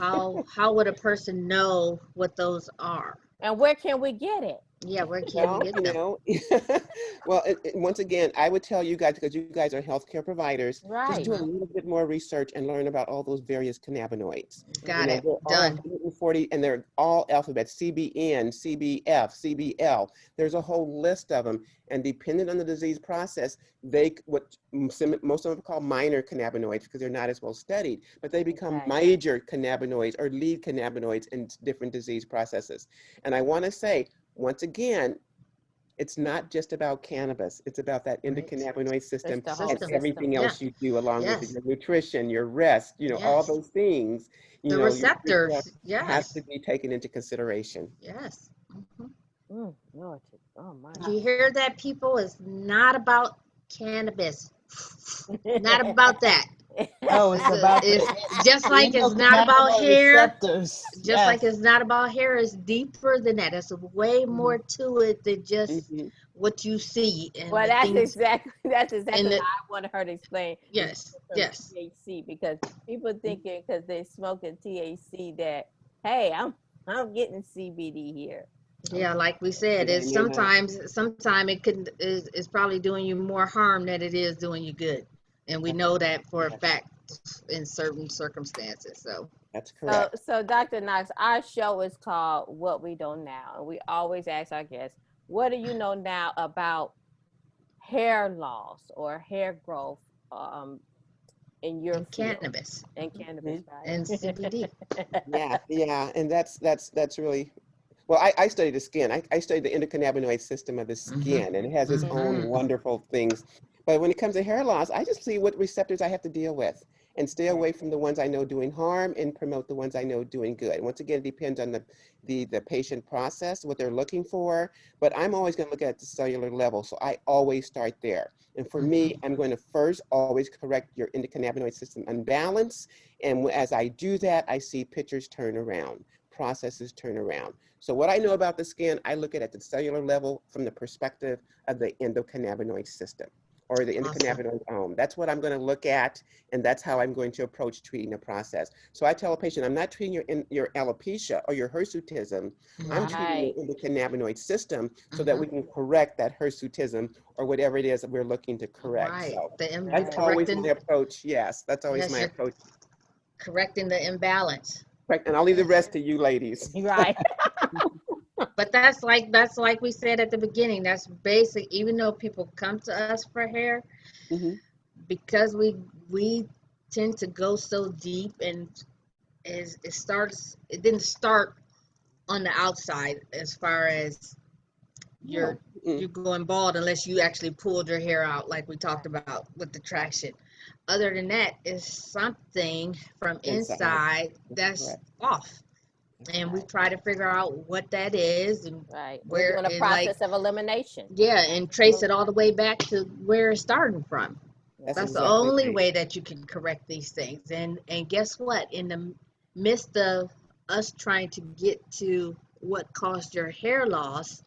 [SPEAKER 3] how would a person know what those are?
[SPEAKER 1] And where can we get it?
[SPEAKER 3] Yeah, where can we
[SPEAKER 6] Well,
[SPEAKER 3] get them?
[SPEAKER 6] well, once again, I would tell you guys, because you guys are healthcare providers, just
[SPEAKER 1] Right.
[SPEAKER 6] do a little bit more research and learn about all those various cannabinoids.
[SPEAKER 3] Got it.
[SPEAKER 6] They're all
[SPEAKER 3] Done.
[SPEAKER 6] 140, and they're all alphabets, CBN, CBF, CBL. There's a whole list of them. And depending on the disease process, most of them are called minor cannabinoids because they're not as well studied, but they become
[SPEAKER 1] Okay.
[SPEAKER 6] major cannabinoids or lead cannabinoids in different disease processes. And I want to say, once again, it's not just about cannabis. It's about that
[SPEAKER 3] Right.
[SPEAKER 6] endocannabinoid system
[SPEAKER 1] It's the whole
[SPEAKER 6] and
[SPEAKER 3] System.
[SPEAKER 1] system.
[SPEAKER 6] everything
[SPEAKER 3] Yeah.
[SPEAKER 6] else you do along with it,
[SPEAKER 3] Yes.
[SPEAKER 6] your nutrition, your rest, all
[SPEAKER 3] Yes.
[SPEAKER 6] those things,
[SPEAKER 3] The
[SPEAKER 6] your sleep
[SPEAKER 3] receptors.
[SPEAKER 6] has to
[SPEAKER 3] Yes.
[SPEAKER 6] be taken into consideration.
[SPEAKER 3] Yes. Mhm.
[SPEAKER 1] Lord, oh my.
[SPEAKER 3] Do you hear that, people? It's not about cannabis. Not about that.
[SPEAKER 2] Oh, it's about
[SPEAKER 3] It's just
[SPEAKER 2] the
[SPEAKER 3] like it's not about
[SPEAKER 2] endocannabinoid
[SPEAKER 3] hair.
[SPEAKER 2] receptors.
[SPEAKER 3] Just like
[SPEAKER 2] Yes.
[SPEAKER 3] it's not about hair, it's deeper than that. There's way more to it than just
[SPEAKER 6] Hmm.
[SPEAKER 3] what you see and
[SPEAKER 1] Well,
[SPEAKER 3] the things
[SPEAKER 1] that's
[SPEAKER 3] in
[SPEAKER 1] exactly
[SPEAKER 3] the.
[SPEAKER 1] what I wanted her to explain the
[SPEAKER 3] Yes,
[SPEAKER 1] difference from
[SPEAKER 3] yes.
[SPEAKER 1] THC, because people thinking because they smoking THC that, hey, I'm getting CBD here.
[SPEAKER 3] Yeah, like we said,
[SPEAKER 6] They
[SPEAKER 3] it's
[SPEAKER 6] may not.
[SPEAKER 3] sometime it could is probably doing you more harm than it is doing you good. And we know that for a
[SPEAKER 6] Yes,
[SPEAKER 3] fact in certain circumstances. So
[SPEAKER 6] that's
[SPEAKER 1] So,
[SPEAKER 6] correct.
[SPEAKER 1] so Dr. Knox, our show is called What We Know Now, and we always ask our guests, what do you know now about hair loss or hair growth in your
[SPEAKER 3] and
[SPEAKER 1] field
[SPEAKER 3] cannabis
[SPEAKER 1] and cannabis,
[SPEAKER 3] and CBD.
[SPEAKER 6] Yeah, and that's really well. I study the skin. I study the endocannabinoid system of the
[SPEAKER 3] Mm-hmm.
[SPEAKER 6] skin, and it has its own
[SPEAKER 3] Mm-hmm.
[SPEAKER 6] wonderful things. But when it comes to hair loss, I just see what receptors I have to deal with and stay away from the ones I know doing harm and promote the ones I know doing good. Once again, it depends on the patient process, what they're looking for. But I'm always going to look at the cellular level, so I always start there. And for me, I'm going to first always correct your endocannabinoid system unbalance. And as I do that, I see pictures turn around, processes turn around. So what I know about the skin, I look at the cellular level from the perspective of the endocannabinoid system or the
[SPEAKER 3] Awesome.
[SPEAKER 6] endocannabinoid. That's what I'm going to look at, and that's how I'm going to approach treating the process. So I tell a patient, I'm not treating your alopecia or your hirsutism. I'm treating
[SPEAKER 1] Right.
[SPEAKER 6] your endocannabinoid system so that
[SPEAKER 3] Mm-hmm.
[SPEAKER 6] we can correct that hirsutism or whatever it is that we're looking to correct.
[SPEAKER 3] Right.
[SPEAKER 6] So
[SPEAKER 3] You're
[SPEAKER 6] that's
[SPEAKER 1] Right.
[SPEAKER 6] always
[SPEAKER 3] correcting.
[SPEAKER 6] my approach. Yes, that's always
[SPEAKER 3] Yes,
[SPEAKER 6] my
[SPEAKER 3] you're
[SPEAKER 6] approach.
[SPEAKER 3] correcting the imbalance.
[SPEAKER 6] Correct. And I'll leave the
[SPEAKER 3] Yes.
[SPEAKER 6] rest to you ladies.
[SPEAKER 1] Right.
[SPEAKER 3] But that's like we said at the beginning. That's basic. Even though people come to us for hair,
[SPEAKER 6] Hmm.
[SPEAKER 3] because we tend to go so deep, and it didn't start on the outside as far as you're
[SPEAKER 6] No. Mm-mm.
[SPEAKER 3] you're going bald unless you actually pulled your hair out like we talked about with the traction. Other than that, is something from
[SPEAKER 6] Inside.
[SPEAKER 3] inside
[SPEAKER 6] That's
[SPEAKER 3] that's
[SPEAKER 6] correct.
[SPEAKER 3] off. and we try to figure out what that is and
[SPEAKER 1] Right. We're
[SPEAKER 3] where
[SPEAKER 1] doing a
[SPEAKER 3] and
[SPEAKER 1] process of elimination.
[SPEAKER 3] yeah, and trace it all the way back to where it's starting from.
[SPEAKER 6] That's
[SPEAKER 3] That's the
[SPEAKER 6] exactly
[SPEAKER 3] only
[SPEAKER 6] right.
[SPEAKER 3] way that you can correct these things. And guess what? In the midst of us trying to get to what caused your hair loss,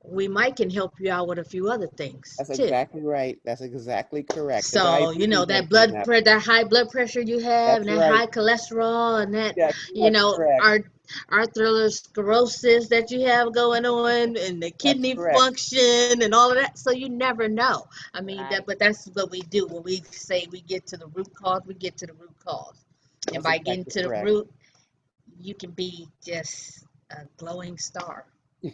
[SPEAKER 3] we might can help you out with a few other things
[SPEAKER 6] That's
[SPEAKER 3] too.
[SPEAKER 6] exactly right. That's exactly correct. The
[SPEAKER 3] So,
[SPEAKER 6] diabetes and
[SPEAKER 3] that
[SPEAKER 6] cannabis.
[SPEAKER 3] that high blood pressure you have,
[SPEAKER 6] That's
[SPEAKER 3] and that
[SPEAKER 6] right.
[SPEAKER 3] high cholesterol, and that,
[SPEAKER 6] That's correct.
[SPEAKER 3] our arteriosclerosis that you have going on, and the
[SPEAKER 6] That's
[SPEAKER 3] kidney
[SPEAKER 6] correct.
[SPEAKER 3] function, and all of that. So you never know. I mean,
[SPEAKER 1] Right.
[SPEAKER 3] but that's what we do when we say we get to the root cause. We get to the root cause, and
[SPEAKER 6] That's
[SPEAKER 3] by getting
[SPEAKER 6] exactly
[SPEAKER 3] to the
[SPEAKER 6] correct.
[SPEAKER 3] root, you can be just a glowing star.
[SPEAKER 6] Well,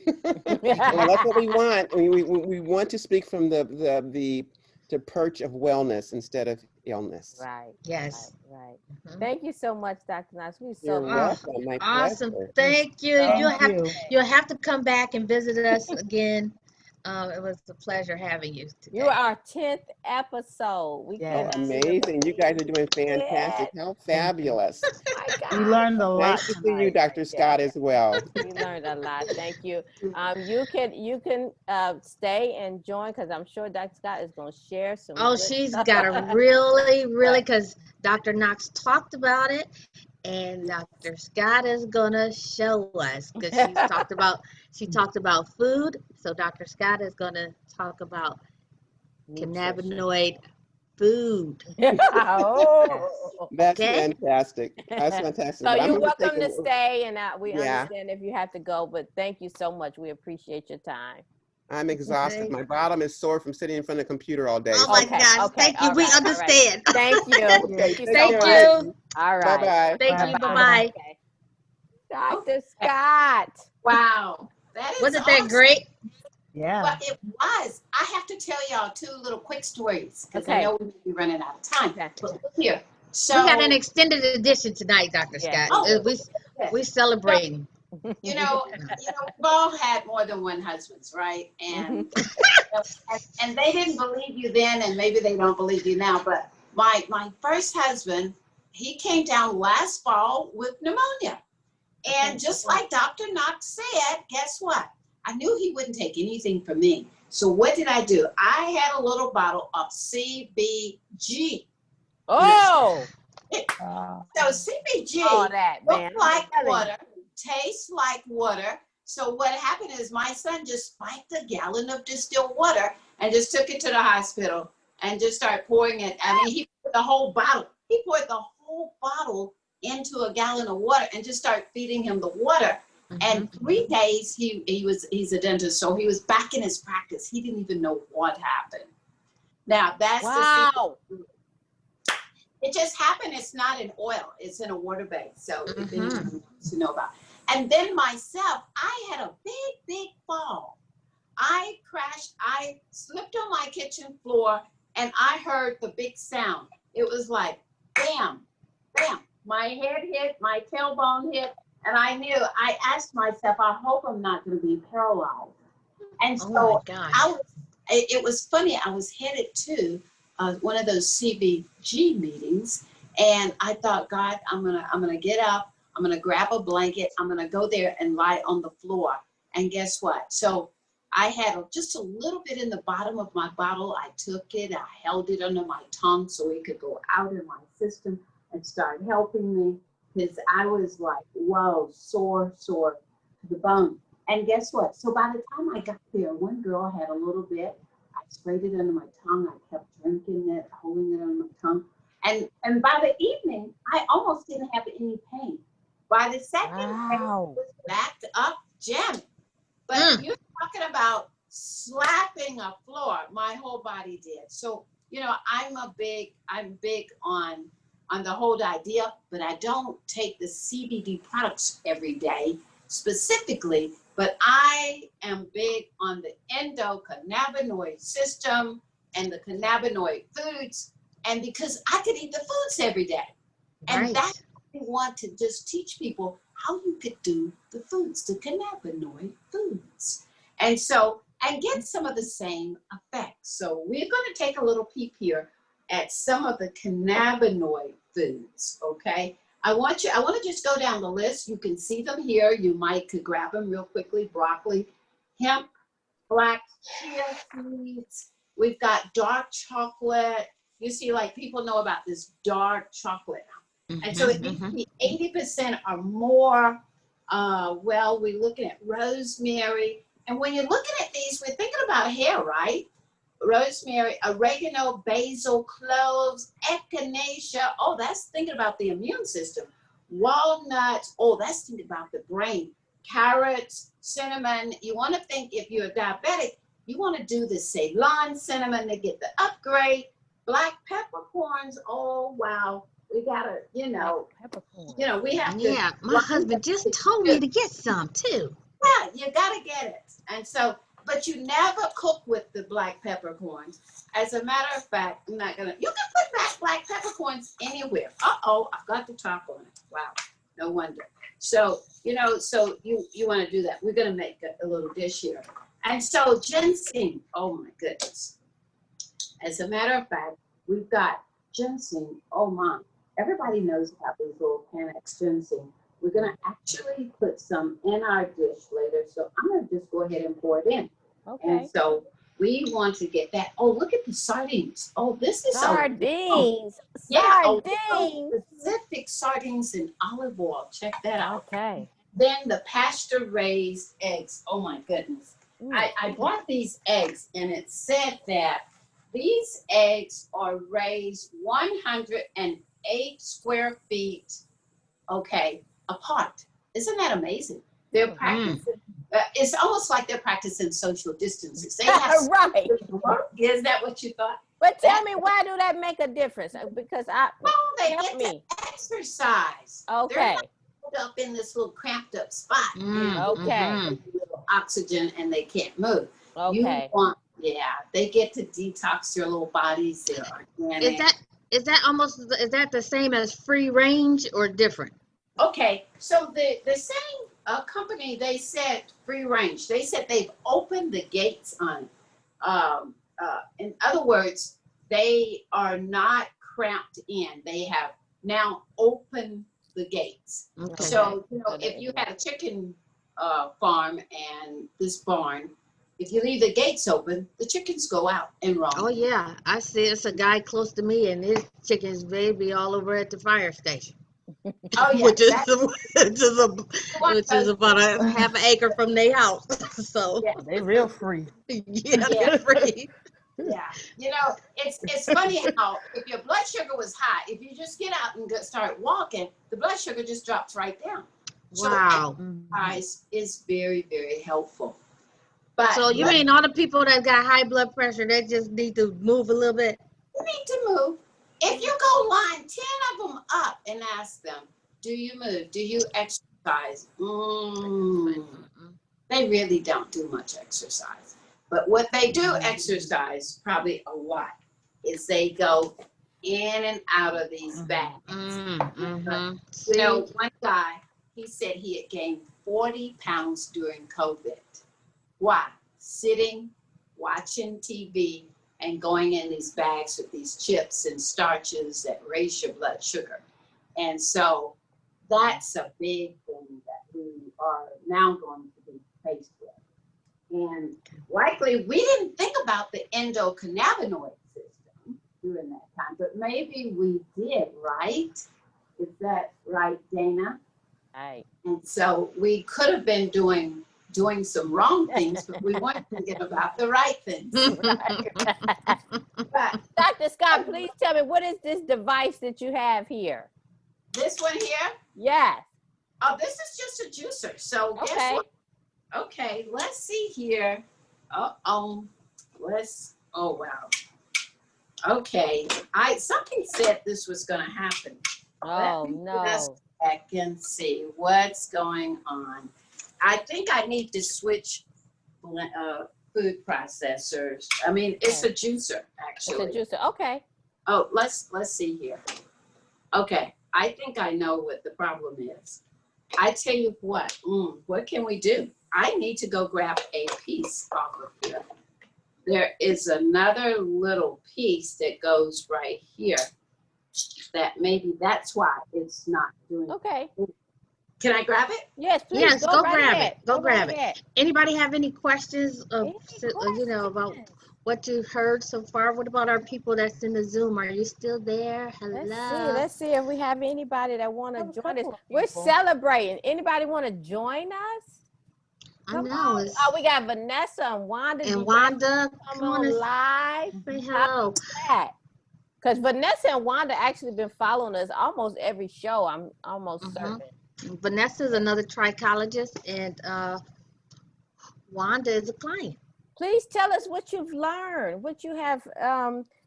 [SPEAKER 6] that's what we want. We want to speak from the perch of wellness instead of illness.
[SPEAKER 1] Right, right,
[SPEAKER 3] Yes.
[SPEAKER 1] right.
[SPEAKER 3] Mhm.
[SPEAKER 1] Thank you so much, Dr. Knox. We so
[SPEAKER 6] You're
[SPEAKER 1] love
[SPEAKER 3] Oh,
[SPEAKER 6] welcome. My
[SPEAKER 3] awesome.
[SPEAKER 6] pleasure.
[SPEAKER 3] Thank you.
[SPEAKER 1] so
[SPEAKER 2] Thank you.
[SPEAKER 3] You'll have to come back and visit us again. It was a pleasure having you
[SPEAKER 1] you are
[SPEAKER 3] today.
[SPEAKER 1] our 10th episode. We
[SPEAKER 6] Oh,
[SPEAKER 2] Yes.
[SPEAKER 1] cannot
[SPEAKER 6] amazing. You guys are doing
[SPEAKER 1] believe
[SPEAKER 6] fantastic.
[SPEAKER 1] it.
[SPEAKER 6] How
[SPEAKER 2] Thank you.
[SPEAKER 6] fabulous.
[SPEAKER 1] My
[SPEAKER 2] We
[SPEAKER 1] God.
[SPEAKER 2] learned a
[SPEAKER 6] Nice
[SPEAKER 2] lot
[SPEAKER 6] to see you,
[SPEAKER 2] tonight.
[SPEAKER 6] Dr.
[SPEAKER 1] Yes,
[SPEAKER 6] Scott, as well.
[SPEAKER 1] we learned a lot. Thank you. You can stay and join because I'm sure Dr. Scott is going to share some
[SPEAKER 3] Oh,
[SPEAKER 1] good
[SPEAKER 3] she's
[SPEAKER 1] stuff.
[SPEAKER 3] got a really, really,
[SPEAKER 1] Right.
[SPEAKER 3] because Dr. Knox talked about it, and Dr. Scott is gonna show us because she talked about food. So Dr. Scott is gonna talk about
[SPEAKER 1] Nutrition.
[SPEAKER 3] cannabinoid food.
[SPEAKER 2] Yes.
[SPEAKER 1] Oh.
[SPEAKER 6] That's
[SPEAKER 3] Okay?
[SPEAKER 6] fantastic. That's fantastic.
[SPEAKER 1] So
[SPEAKER 6] But I'm
[SPEAKER 1] you're
[SPEAKER 6] going to take
[SPEAKER 1] welcome to stay, and we
[SPEAKER 6] yeah,
[SPEAKER 1] understand if you have to go, but thank you so much. We appreciate your time.
[SPEAKER 6] I'm exhausted. My bottom is sore from sitting in front of the computer all day.
[SPEAKER 3] Oh my
[SPEAKER 6] So,
[SPEAKER 1] Okay,
[SPEAKER 3] gosh,
[SPEAKER 1] okay,
[SPEAKER 3] thank you. We
[SPEAKER 1] all right.
[SPEAKER 3] understand.
[SPEAKER 1] Thank you.
[SPEAKER 6] okay,
[SPEAKER 1] Thank you
[SPEAKER 6] take
[SPEAKER 1] so
[SPEAKER 3] Thank
[SPEAKER 6] care,
[SPEAKER 1] much.
[SPEAKER 3] you.
[SPEAKER 6] ladies.
[SPEAKER 1] All right.
[SPEAKER 6] Bye-bye.
[SPEAKER 3] Thank
[SPEAKER 2] Bye.
[SPEAKER 3] you. Bye
[SPEAKER 2] Bye-bye.
[SPEAKER 3] bye.
[SPEAKER 1] Okay.
[SPEAKER 5] Okay.
[SPEAKER 1] Dr. Scott.
[SPEAKER 5] Wow. That is
[SPEAKER 3] Wasn't that
[SPEAKER 5] awesome.
[SPEAKER 3] great?
[SPEAKER 2] Yeah.
[SPEAKER 5] But it was. I have to tell y'all two little quick stories because I
[SPEAKER 1] Okay.
[SPEAKER 5] know we may be running out of time.
[SPEAKER 1] Okay.
[SPEAKER 5] But look here.
[SPEAKER 3] We had an
[SPEAKER 5] So,
[SPEAKER 3] extended edition tonight, Dr.
[SPEAKER 1] Yes,
[SPEAKER 3] Scott.
[SPEAKER 1] we
[SPEAKER 5] oh,
[SPEAKER 1] do.
[SPEAKER 5] yes.
[SPEAKER 3] We celebrating.
[SPEAKER 5] We've all had more than one husbands, right? And they didn't believe you then, and maybe they don't believe you now. But my first husband, he came down last fall with pneumonia, and just like Dr. Knox said, guess what? I knew he wouldn't take anything from me. So what did I do? I had a little bottle of CBG.
[SPEAKER 1] Oh,
[SPEAKER 5] So CBG
[SPEAKER 1] all that, man.
[SPEAKER 5] looked like
[SPEAKER 1] I'm telling
[SPEAKER 5] water, tastes like water. So what happened is my son just spiked a gallon of distilled water and just took it to the hospital and just started pouring it. I mean, he poured the whole bottle. He poured the whole bottle into a gallon of water and just started feeding him the water. And 3 days he's a dentist, so he was back in his practice. He didn't even know what happened. Now that's the secret.
[SPEAKER 1] Wow.
[SPEAKER 5] It just happened. It's not in oil. It's in a water base. So if anyone wants to know about. And then myself, I had a big fall. I crashed. I slipped on my kitchen floor, and I heard the big sound. It was like bam, bam. My head hit, my tailbone hit, and I knew. I asked myself, I hope I'm not going to be paralyzed. And
[SPEAKER 3] Oh my
[SPEAKER 5] so
[SPEAKER 3] gosh.
[SPEAKER 5] it was funny. I was headed to one of those CBG meetings, and I thought, God, I'm gonna get up. I'm gonna grab a blanket. I'm gonna go there and lie on the floor. And guess what? So I had just a little bit in the bottom of my bottle. I took it. I held it under my tongue so it could go out in my system and start helping me because I was like, whoa, sore to the bone. And guess what? So by the time I got there, one girl had a little bit. I sprayed it under my tongue. I kept drinking it, holding it under my tongue. And by the evening, I almost didn't have any pain. By the second day, it
[SPEAKER 1] Wow.
[SPEAKER 5] was back up jamming. But you're talking about slapping a floor. My whole body did. So, I'm big on the whole idea, but I don't take the CBD products every day specifically, but I am big on the endocannabinoid system and the cannabinoid foods, and because I could eat the foods every day. And that's what we want to just teach people how you could do the foods, the cannabinoid foods. And get some of the same effects. So we're going to take a little peep here at some of the cannabinoid foods, okay? I want to just go down the list. You can see them here. You could grab them real quickly. Broccoli, hemp, black chia seeds. We've got dark chocolate. You see, like people know about this dark chocolate. And so it needs to be 80% or more. Well, we're looking at rosemary. And when you're looking at these, we're thinking about hair, right? Rosemary, oregano, basil, cloves, echinacea. Oh, that's thinking about the immune system. Walnuts. Oh, that's thinking about the brain. Carrots, cinnamon. You want to think if you're diabetic, you want to do the Ceylon cinnamon to get the upgrade. Black peppercorns. Oh, wow. We gotta, we have to.
[SPEAKER 3] Yeah, my husband just told me to get some too.
[SPEAKER 5] Yeah, you gotta get it. And so, but you never cook with the black peppercorns. As a matter of fact, I'm not gonna. You can put back black peppercorns anywhere. Uh-oh, I've got the top on it. Wow, no wonder. So so you want to do that. We're gonna make a little dish here. And so ginseng. Oh my goodness. As a matter of fact, we've got ginseng. Oh my. Everybody knows about these little Panax ginseng. We're going to actually put some in our dish later. So I'm going to just go ahead and pour it in.
[SPEAKER 1] Okay.
[SPEAKER 5] And so we want to get that. Oh, look at the sardines. Oh, this is
[SPEAKER 1] sardines.
[SPEAKER 5] Yeah,
[SPEAKER 1] Sardines.
[SPEAKER 5] specific sardines in olive oil. Check that out.
[SPEAKER 1] Okay.
[SPEAKER 5] Then the pasture raised eggs. Oh my goodness. I bought these eggs and it said that these eggs are raised 108 square feet, apart. Isn't that amazing? They're practicing. It's almost like they're practicing social distancing. They have
[SPEAKER 1] right.
[SPEAKER 5] Is that what you thought?
[SPEAKER 1] But tell me, why do that make a difference? Because
[SPEAKER 5] they get to exercise.
[SPEAKER 1] Okay.
[SPEAKER 5] They're not up in this little cramped up spot.
[SPEAKER 1] Okay.
[SPEAKER 5] Oxygen and they can't move.
[SPEAKER 1] Okay.
[SPEAKER 5] They get to detox their little bodies. They're organic.
[SPEAKER 3] Is that the same as free range or different?
[SPEAKER 5] Okay, so the same company, they said free range. They said they've opened the gates on it. In other words, they are not cramped in. They have now opened the gates.
[SPEAKER 3] Okay.
[SPEAKER 5] So, if you had a chicken farm and this barn, if you leave the gates open, the chickens go out and roam.
[SPEAKER 3] Oh yeah, I see. It's a guy close to me, and his chickens baby all over at the fire station.
[SPEAKER 5] Oh yeah,
[SPEAKER 3] which is about a half an acre from their house. So
[SPEAKER 2] They real free.
[SPEAKER 3] they're free.
[SPEAKER 5] Yeah, it's funny how if your blood sugar was high, if you just get out and start walking, the blood sugar just drops right down.
[SPEAKER 3] Wow.
[SPEAKER 5] So exercise is very, very helpful. But
[SPEAKER 3] so you mean all the people that got high blood pressure, they just need to move a little bit?
[SPEAKER 5] You need to move. If you go line 10 of them up and ask them, do you move? Do you exercise? They really don't do much exercise. But what they do exercise, probably a lot, is they go in and out of these bags. One guy, he said he had gained 40 pounds during COVID. Why? Sitting, watching TV, and going in these bags with these chips and starches that raise your blood sugar. And so that's a big thing that we are now going to be faced with. And likely we didn't think about the endocannabinoid system during that time, but maybe we did, right? Is that right, Dana?
[SPEAKER 1] Right.
[SPEAKER 5] And so we could have been doing some wrong things, but we weren't thinking about the right things. But
[SPEAKER 1] Dr. Scott, please tell me, what is this device that you have here?
[SPEAKER 5] this one here,
[SPEAKER 1] Yes.
[SPEAKER 5] oh, this is just a juicer. So guess
[SPEAKER 1] Okay.
[SPEAKER 5] what? Okay, let's see here. Oh wow. Okay, something said this was going to happen.
[SPEAKER 1] Oh,
[SPEAKER 5] Let me
[SPEAKER 1] no.
[SPEAKER 5] just check and see what's going on. I think I need to switch food processors. I mean, it's a juicer, actually.
[SPEAKER 1] It's a juicer. Okay.
[SPEAKER 5] Oh, let's see here. Okay, I think I know what the problem is. I tell you what can we do? I need to go grab a piece off of here. There is another little piece that goes right here. that maybe that's why it's not doing.
[SPEAKER 1] Okay.
[SPEAKER 5] Can I grab it?
[SPEAKER 1] Yes, please.
[SPEAKER 3] Yes, go
[SPEAKER 1] right
[SPEAKER 3] grab
[SPEAKER 1] ahead.
[SPEAKER 3] it. Go grab
[SPEAKER 1] right
[SPEAKER 3] it.
[SPEAKER 1] ahead.
[SPEAKER 3] Anybody have any questions of,
[SPEAKER 1] Any
[SPEAKER 3] you know, about
[SPEAKER 1] questions?
[SPEAKER 3] what you've heard so far? What about our people that's in the Zoom? Are you still there?
[SPEAKER 1] Let's see.
[SPEAKER 3] Hello.
[SPEAKER 1] Let's see if we have anybody that want
[SPEAKER 2] I
[SPEAKER 1] to
[SPEAKER 2] have a
[SPEAKER 1] join us.
[SPEAKER 2] couple of
[SPEAKER 1] We're
[SPEAKER 2] people.
[SPEAKER 1] celebrating. Anybody want to join us?
[SPEAKER 3] I
[SPEAKER 1] Come
[SPEAKER 3] know.
[SPEAKER 1] on.
[SPEAKER 3] It's,
[SPEAKER 1] Oh, we got Vanessa and Wanda. Do
[SPEAKER 3] and
[SPEAKER 1] you guys
[SPEAKER 3] Wanda,
[SPEAKER 1] come
[SPEAKER 3] come on
[SPEAKER 1] on
[SPEAKER 3] and
[SPEAKER 1] live?
[SPEAKER 3] say
[SPEAKER 1] How
[SPEAKER 3] hello.
[SPEAKER 1] about that? Because Vanessa and Wanda actually been following us almost every show. I'm almost certain.
[SPEAKER 3] Vanessa's another trichologist, and Wanda is a client.
[SPEAKER 1] Please tell us what you've learned, what you have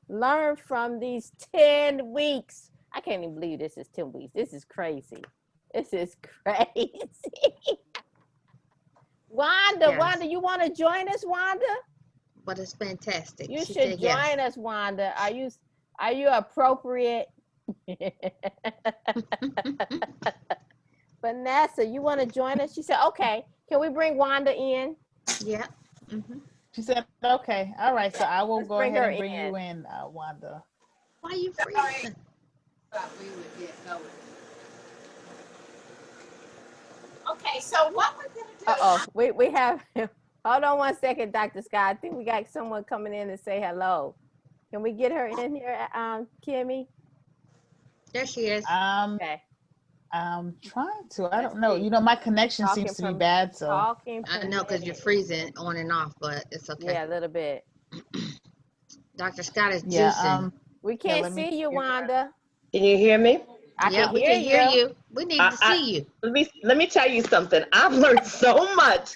[SPEAKER 1] learned from these 10 weeks. I can't even believe this is 10 weeks. This is crazy. This is crazy. Wanda,
[SPEAKER 3] Yes.
[SPEAKER 1] Wanda, you want to join us, Wanda?
[SPEAKER 3] But it's fantastic.
[SPEAKER 1] You
[SPEAKER 3] She
[SPEAKER 1] should
[SPEAKER 3] said yes.
[SPEAKER 1] join us, Wanda. Are you appropriate? Vanessa, you want to join us? She said, okay. Can we bring Wanda in?
[SPEAKER 3] Yeah.
[SPEAKER 2] She said, okay. All right. So I will
[SPEAKER 1] Let's
[SPEAKER 2] go
[SPEAKER 1] bring
[SPEAKER 2] ahead
[SPEAKER 1] her
[SPEAKER 2] and bring
[SPEAKER 1] in.
[SPEAKER 2] you in, Wanda.
[SPEAKER 3] Why are you freezing?
[SPEAKER 5] Thought we would get going. Okay, so what we're gonna do?
[SPEAKER 1] Uh-oh, we have, hold on one second, Dr. Scott. I think we got someone coming in to say hello. Can we get her in here, Kimmy?
[SPEAKER 3] There she is.
[SPEAKER 1] Okay.
[SPEAKER 2] I'm trying to. I
[SPEAKER 1] Let's
[SPEAKER 2] don't know.
[SPEAKER 1] see.
[SPEAKER 2] You know, my connection
[SPEAKER 1] Talking
[SPEAKER 2] seems to be
[SPEAKER 1] from
[SPEAKER 2] bad. So
[SPEAKER 1] talking
[SPEAKER 3] I know because you're
[SPEAKER 1] permitted.
[SPEAKER 3] freezing on and off, but it's okay.
[SPEAKER 1] Yeah, a little bit.
[SPEAKER 3] Dr. Scott is
[SPEAKER 2] yeah.
[SPEAKER 3] juicing.
[SPEAKER 1] We
[SPEAKER 2] Yeah,
[SPEAKER 1] can't
[SPEAKER 2] let me
[SPEAKER 1] see you,
[SPEAKER 2] give her-
[SPEAKER 1] Wanda.
[SPEAKER 7] Can you hear me?
[SPEAKER 1] I
[SPEAKER 3] Yeah,
[SPEAKER 1] can
[SPEAKER 3] we
[SPEAKER 1] hear
[SPEAKER 3] can hear
[SPEAKER 1] you.
[SPEAKER 3] you. We need to see you.
[SPEAKER 7] Let me tell you something. I've learned so much.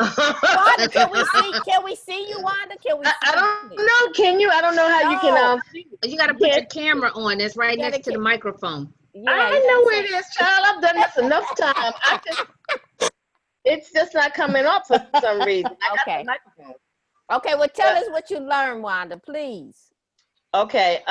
[SPEAKER 1] Wanda, can we see you, Wanda? Can we see
[SPEAKER 7] I
[SPEAKER 1] you?
[SPEAKER 7] don't know. Can you? I don't know how you can.
[SPEAKER 1] No.
[SPEAKER 7] See.
[SPEAKER 3] You got to put your camera on. It's right
[SPEAKER 1] You gotta
[SPEAKER 3] next to the microphone.
[SPEAKER 1] Yeah,
[SPEAKER 7] I
[SPEAKER 1] you
[SPEAKER 7] know
[SPEAKER 1] gotta
[SPEAKER 7] where it is, child. I've done this enough time. It's just not coming up for some reason. I got
[SPEAKER 1] Okay.
[SPEAKER 7] the microphone.
[SPEAKER 1] Okay, well, tell us what you learned, Wanda, please.
[SPEAKER 7] Okay.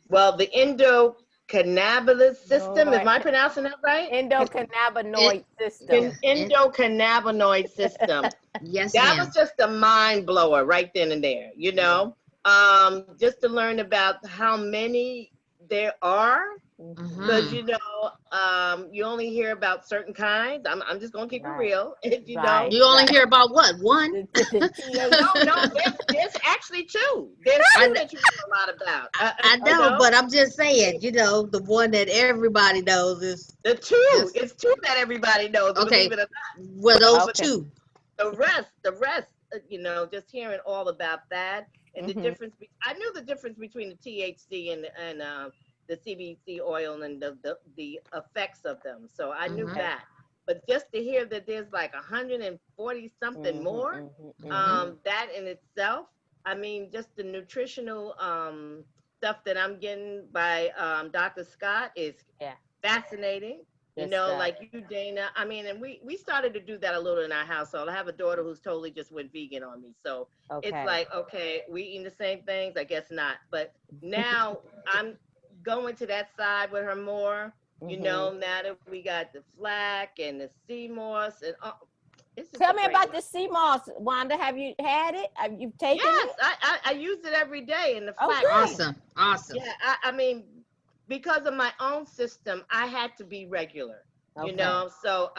[SPEAKER 7] Well, the endocannabinoid system. Is my pronouncing that right?
[SPEAKER 1] Endocannabinoid system.
[SPEAKER 7] Endocannabinoid system.
[SPEAKER 3] Yes,
[SPEAKER 7] That
[SPEAKER 3] ma'am.
[SPEAKER 7] was just a mind blower right then and there, you know. Just to learn about how many there are, because you know, you only hear about certain kinds. I'm just gonna keep it real, you know.
[SPEAKER 3] You only hear about what? One?
[SPEAKER 7] No, there's actually two. There's two that you hear a lot about.
[SPEAKER 3] I know, but I'm just saying, you know, the one that everybody knows is
[SPEAKER 7] the two. It's two that everybody knows.
[SPEAKER 3] Okay.
[SPEAKER 7] Believe it or not.
[SPEAKER 3] Well, those two.
[SPEAKER 7] The rest, you know, just hearing all about that and the difference. I knew the difference between the THC and the CBD oil and the effects of them. So I knew that. But just to hear that there's like 140 something more, that in itself, I mean, just the nutritional stuff that I'm getting by Dr. Scott is fascinating. You know, like you, Dana. I mean, and we started to do that a little in our household. I have a daughter who's totally just went vegan on me. So it's like, okay, we eating the same things? I guess not. But now I'm going to that side with her more. You know, now that we got the flax and the sea moss and
[SPEAKER 1] Tell me about the sea moss, Wanda. Have you had it? Have you taken it?
[SPEAKER 7] Yes, I use it every day in the flax.
[SPEAKER 3] Awesome.
[SPEAKER 7] Yeah, I mean, because of my own system, I had to be regular, you know, so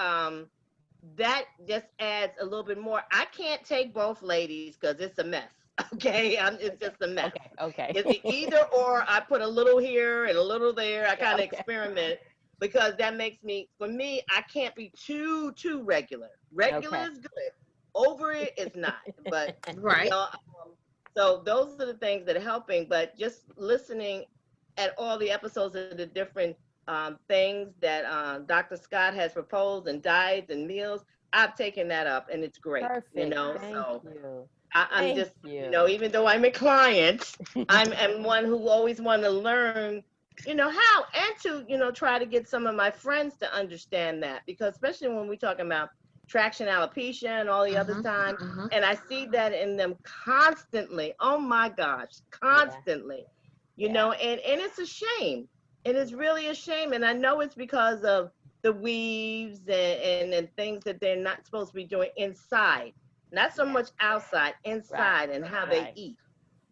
[SPEAKER 7] that just adds a little bit more. I can't take both, ladies, because it's a mess. Okay, it's just a mess.
[SPEAKER 1] Okay.
[SPEAKER 7] It's either or. I put a little here and a little there. I kind of experiment because that makes me, for me, I can't be too regular. Regular is good. Over it is not. But you know, so those are the things that are helping. But just listening at all the episodes of the different things that Dr. Scott has proposed and diets and meals, I've taken that up and it's great.
[SPEAKER 1] Perfect.
[SPEAKER 7] You know,
[SPEAKER 1] Thank
[SPEAKER 7] so
[SPEAKER 1] you.
[SPEAKER 7] I'm just, you know, even though I'm a client, I'm one who always want to learn, you know, how and to, you know, try to get some of my friends to understand that, because especially when we're talking about traction alopecia and all the other time, and I see that in them constantly. Oh my gosh, constantly, you know, and it's a shame. It is really a shame, and I know it's because of the weaves and things that they're not supposed to be doing inside. Not so much outside, inside, and how they eat.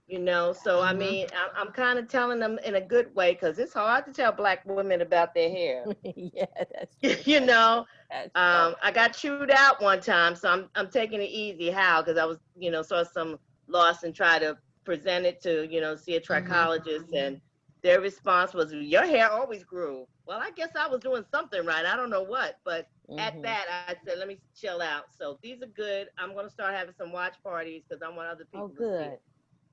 [SPEAKER 7] you know. So I mean, I'm kind of telling them in a good way, because it's hard to tell Black women about their hair.
[SPEAKER 1] Yeah, that's true.
[SPEAKER 7] You know,
[SPEAKER 1] That's
[SPEAKER 7] I got chewed out one time, so I'm taking it easy. How? Because I was, you know, saw some loss and try to present it to, you know, see a trichologist, and their response was, "Your hair always grew." Well, I guess I was doing something right. I don't know what, but at that, I said, "Let me chill out." So these are good. I'm gonna start having some watch parties because I want other
[SPEAKER 1] Oh,
[SPEAKER 7] people to see
[SPEAKER 1] good.
[SPEAKER 7] it.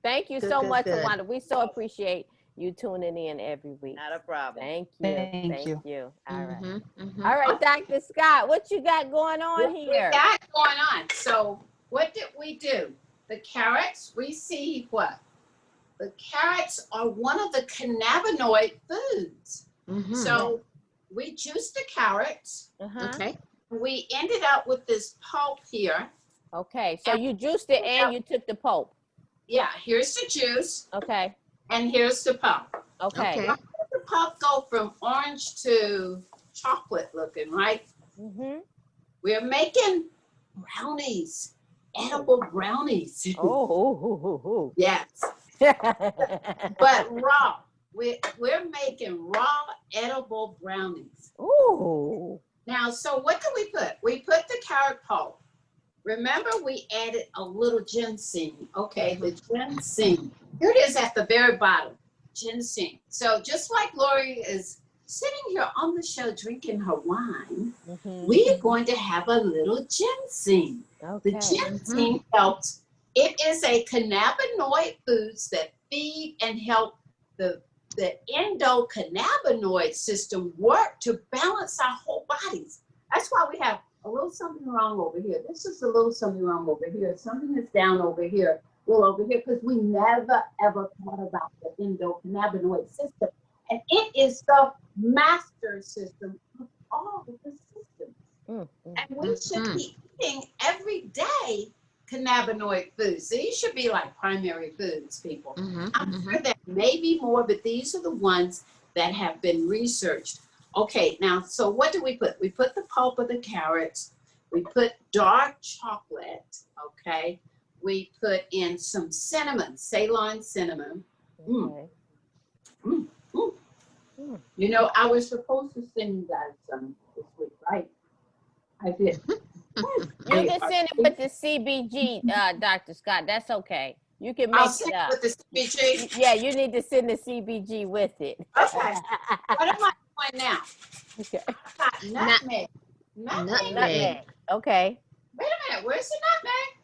[SPEAKER 1] Thank you
[SPEAKER 3] Good,
[SPEAKER 1] so
[SPEAKER 3] good,
[SPEAKER 1] much,
[SPEAKER 3] good.
[SPEAKER 1] Wanda. We so appreciate you tuning in every week.
[SPEAKER 7] Not a problem.
[SPEAKER 1] Thank you.
[SPEAKER 2] Thank you.
[SPEAKER 1] Thank you. All right.
[SPEAKER 3] Mm-hmm.
[SPEAKER 1] All right, Dr. Scott, what you got going on
[SPEAKER 5] What we
[SPEAKER 1] here?
[SPEAKER 5] got going on? So what did we do? The carrots, we see what? The carrots are one of the cannabinoid foods. So we juiced the carrots.
[SPEAKER 3] Okay.
[SPEAKER 5] We ended up with this pulp here.
[SPEAKER 1] Okay, so you juiced it and you took the pulp.
[SPEAKER 5] Yeah, here's the juice
[SPEAKER 1] Okay.
[SPEAKER 5] and here's the pulp.
[SPEAKER 1] Okay.
[SPEAKER 3] Okay.
[SPEAKER 5] Why does the pulp go from orange to chocolate looking, right? We're making brownies, edible brownies.
[SPEAKER 1] Oh.
[SPEAKER 5] Yes, but raw. We're making raw edible brownies.
[SPEAKER 1] Ooh.
[SPEAKER 5] Now, so what do we put? We put the carrot pulp. Remember, we added a little ginseng. Okay, the ginseng. Here it is at the very bottom. Ginseng. So just like Lori is sitting here on the show drinking her wine, we're going to have a little ginseng.
[SPEAKER 1] Okay.
[SPEAKER 5] The ginseng helps. It is a cannabinoid foods that feed and help the endocannabinoid system work to balance our whole bodies. That's why we have a little something wrong over here. This is a little something wrong over here. Something is down over here, a little over here, because we never ever thought about the endocannabinoid system. And it is the master system of all of the systems. And we should be eating every day cannabinoid foods. These should be like primary foods, people. I'm sure there may be more, but these are the ones that have been researched. Okay, now, so what do we put? We put the pulp of the carrots. We put dark chocolate, okay? We put in some cinnamon, Ceylon cinnamon.
[SPEAKER 1] Okay.
[SPEAKER 5] You know, I was supposed to send you guys some this week, right? I did.
[SPEAKER 1] You can send it with the CBG, Dr. Scott. That's okay. You can make
[SPEAKER 5] I'll
[SPEAKER 1] it
[SPEAKER 5] send
[SPEAKER 1] up.
[SPEAKER 5] it with the CBG.
[SPEAKER 1] Yeah, you need to send the CBG with it.
[SPEAKER 5] Okay. What am I doing now?
[SPEAKER 1] Okay.
[SPEAKER 5] I got nutmeg.
[SPEAKER 1] Nutmeg. Okay.
[SPEAKER 5] Wait a minute. Where's the nutmeg?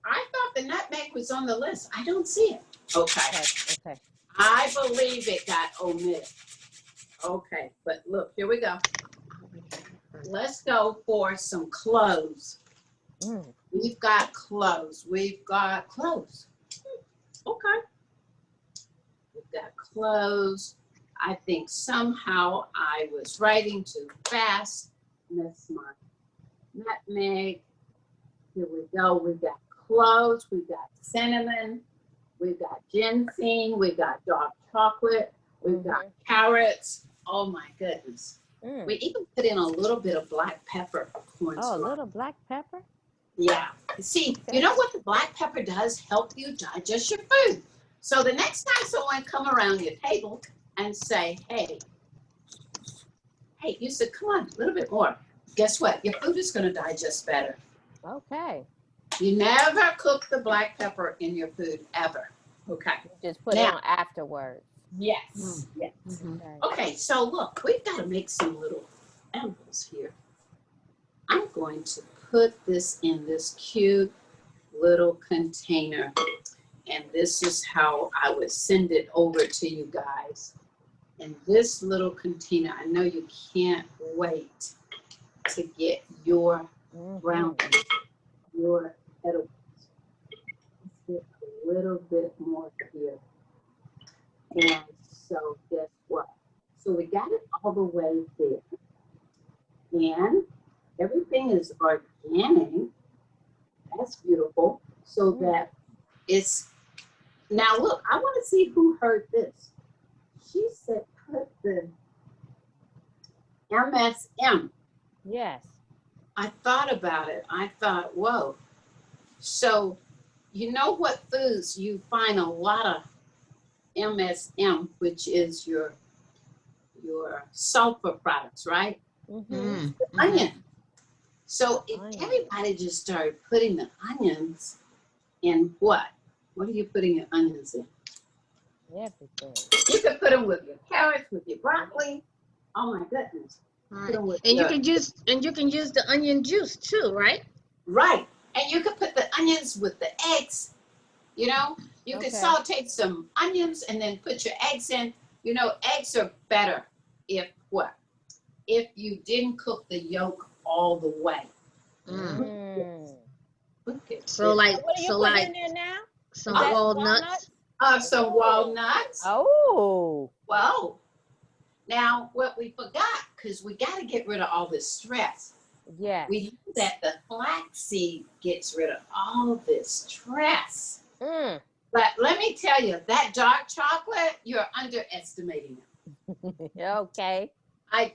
[SPEAKER 5] I thought the nutmeg was on the list. I don't see it. Okay.
[SPEAKER 1] Okay.
[SPEAKER 5] I believe it got omitted. Okay, but look, here we go. Let's go for some cloves. We've got cloves. We've got cloves. Okay. We've got cloves. I think somehow I was writing too fast. Miss my nutmeg. Here we go. We've got cloves. We've got cinnamon. We've got ginseng. We've got dark chocolate. We've got carrots. Oh my goodness. We even put in a little bit of black pepper.
[SPEAKER 1] Oh, a little black pepper?
[SPEAKER 5] Yeah. See, you know what the black pepper does? Help you digest your food. So the next time someone come around your table and say, hey, you said, come on, a little bit more. Guess what? Your food is going to digest better.
[SPEAKER 1] Okay.
[SPEAKER 5] You never cook the black pepper in your food, ever. Okay.
[SPEAKER 1] Just put it on afterwards.
[SPEAKER 5] Yes. Yes. Okay, so look, we've got to make some little edibles here. I'm going to put this in this cute little container. And this is how I would send it over to you guys. In this little container, I know you can't wait to get your brownies, your edibles. Let's get a little bit more here. And so guess what? So we got it all the way there. And everything is organic. That's beautiful. So that it's, now look, I want to see who heard this. She said put the MSM.
[SPEAKER 1] Yes.
[SPEAKER 5] I thought about it. I thought, whoa. So you know what foods you find a lot of MSM, which is your sulfur products, right?
[SPEAKER 1] Mm-hmm.
[SPEAKER 5] Onion. So if
[SPEAKER 1] Onion.
[SPEAKER 5] everybody just started putting the onions in what? What are you putting your onions in?
[SPEAKER 1] Everything.
[SPEAKER 5] You can put them with your carrots, with your broccoli. Oh my goodness.
[SPEAKER 3] Right. And you can use the onion juice too, right?
[SPEAKER 5] Right. And you could put the onions with the eggs. You know, you could
[SPEAKER 1] Okay.
[SPEAKER 5] saute some onions and then put your eggs in. You know, eggs are better if what? If you didn't cook the yolk all the way.
[SPEAKER 1] Mm.
[SPEAKER 5] Okay.
[SPEAKER 3] So like
[SPEAKER 1] What are you putting in there now?
[SPEAKER 3] some
[SPEAKER 1] Is that
[SPEAKER 3] walnuts.
[SPEAKER 5] Some walnuts.
[SPEAKER 1] Oh.
[SPEAKER 5] Whoa. Now, what we forgot, because we got to get rid of all this stress.
[SPEAKER 1] Yes.
[SPEAKER 5] We know that the flaxseed gets rid of all this stress.
[SPEAKER 1] Mm.
[SPEAKER 5] But let me tell you, that dark chocolate, you're underestimating it.
[SPEAKER 1] Okay.
[SPEAKER 5] I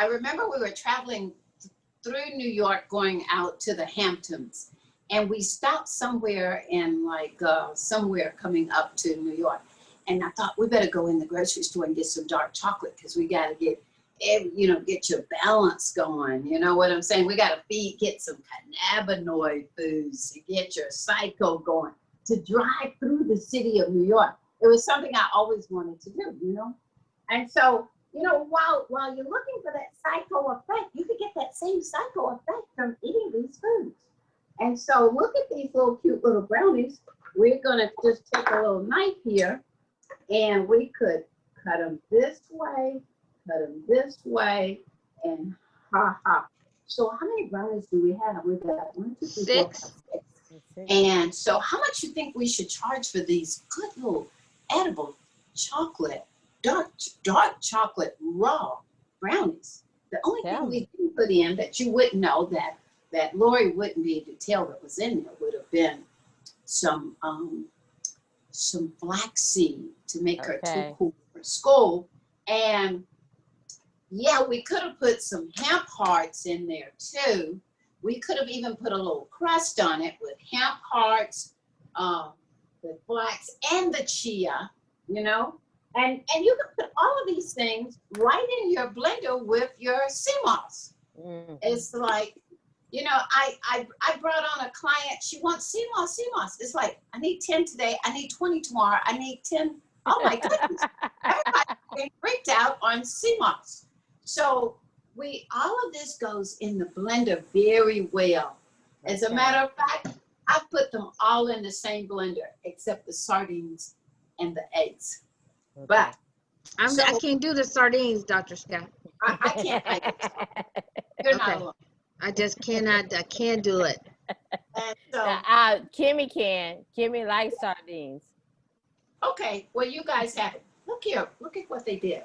[SPEAKER 5] remember we were traveling through New York going out to the Hamptons, and we stopped somewhere in somewhere coming up to New York. And I thought we better go in the grocery store and get some dark chocolate because we got to get your balance going. You know what I'm saying? We got to get some cannabinoid foods to get your cycle going, to drive through the city of New York. It was something I always wanted to do, you know? And so, you know, while you're looking for that psycho effect, you could get that same psycho effect from eating these foods. And so look at these little cute little brownies. We're going to just take a little knife here, and we could cut them this way, and So how many brownies do we have? We got 1, 2, 3, 4, 5,
[SPEAKER 3] 6.
[SPEAKER 5] 6. And so how much you think we should charge for these good little edible chocolate, dark chocolate raw brownies? The only thing we didn't put in that you wouldn't know that Lori wouldn't be able to tell that was in there would have been some flaxseed to make her too cool for school. And yeah, we could have put some hemp hearts in there too. We could have even put a little crust on it with hemp hearts, the flax and the chia, you know. And you can put all of these things right in your blender with your sea moss. It's like, you know, I brought on a client, she wants sea moss. It's like, I need 10 today, I need 20 tomorrow, I need 10. Oh my goodness. Everybody's getting freaked out on sea moss. So all of this goes in the blender very well. As a matter of fact, I put them all in the same blender except the sardines and the eggs. But
[SPEAKER 3] I can't do the sardines, Dr. Scott.
[SPEAKER 5] I can't. You're not alone.
[SPEAKER 3] I just cannot. I can't do it.
[SPEAKER 5] And so,
[SPEAKER 1] Kimmy can. Kimmy likes sardines.
[SPEAKER 5] Okay, well, you guys have it. Look here. Look at what they did.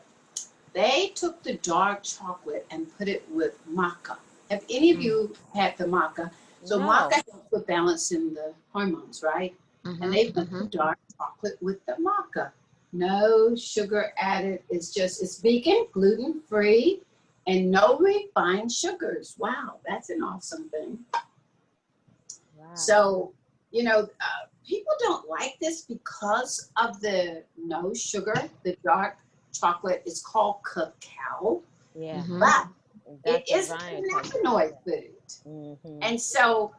[SPEAKER 5] They took the dark chocolate and put it with maca. Have any of you had the maca? So maca helps with balancing the hormones, right? And they put the dark chocolate with the maca. No sugar added. It's vegan, gluten-free, and no refined sugars. Wow, that's an awesome thing. Wow. So, you know, people don't like this because of the no sugar. The dark chocolate is called cacao. Yeah. But it is a cannabinoid food. And so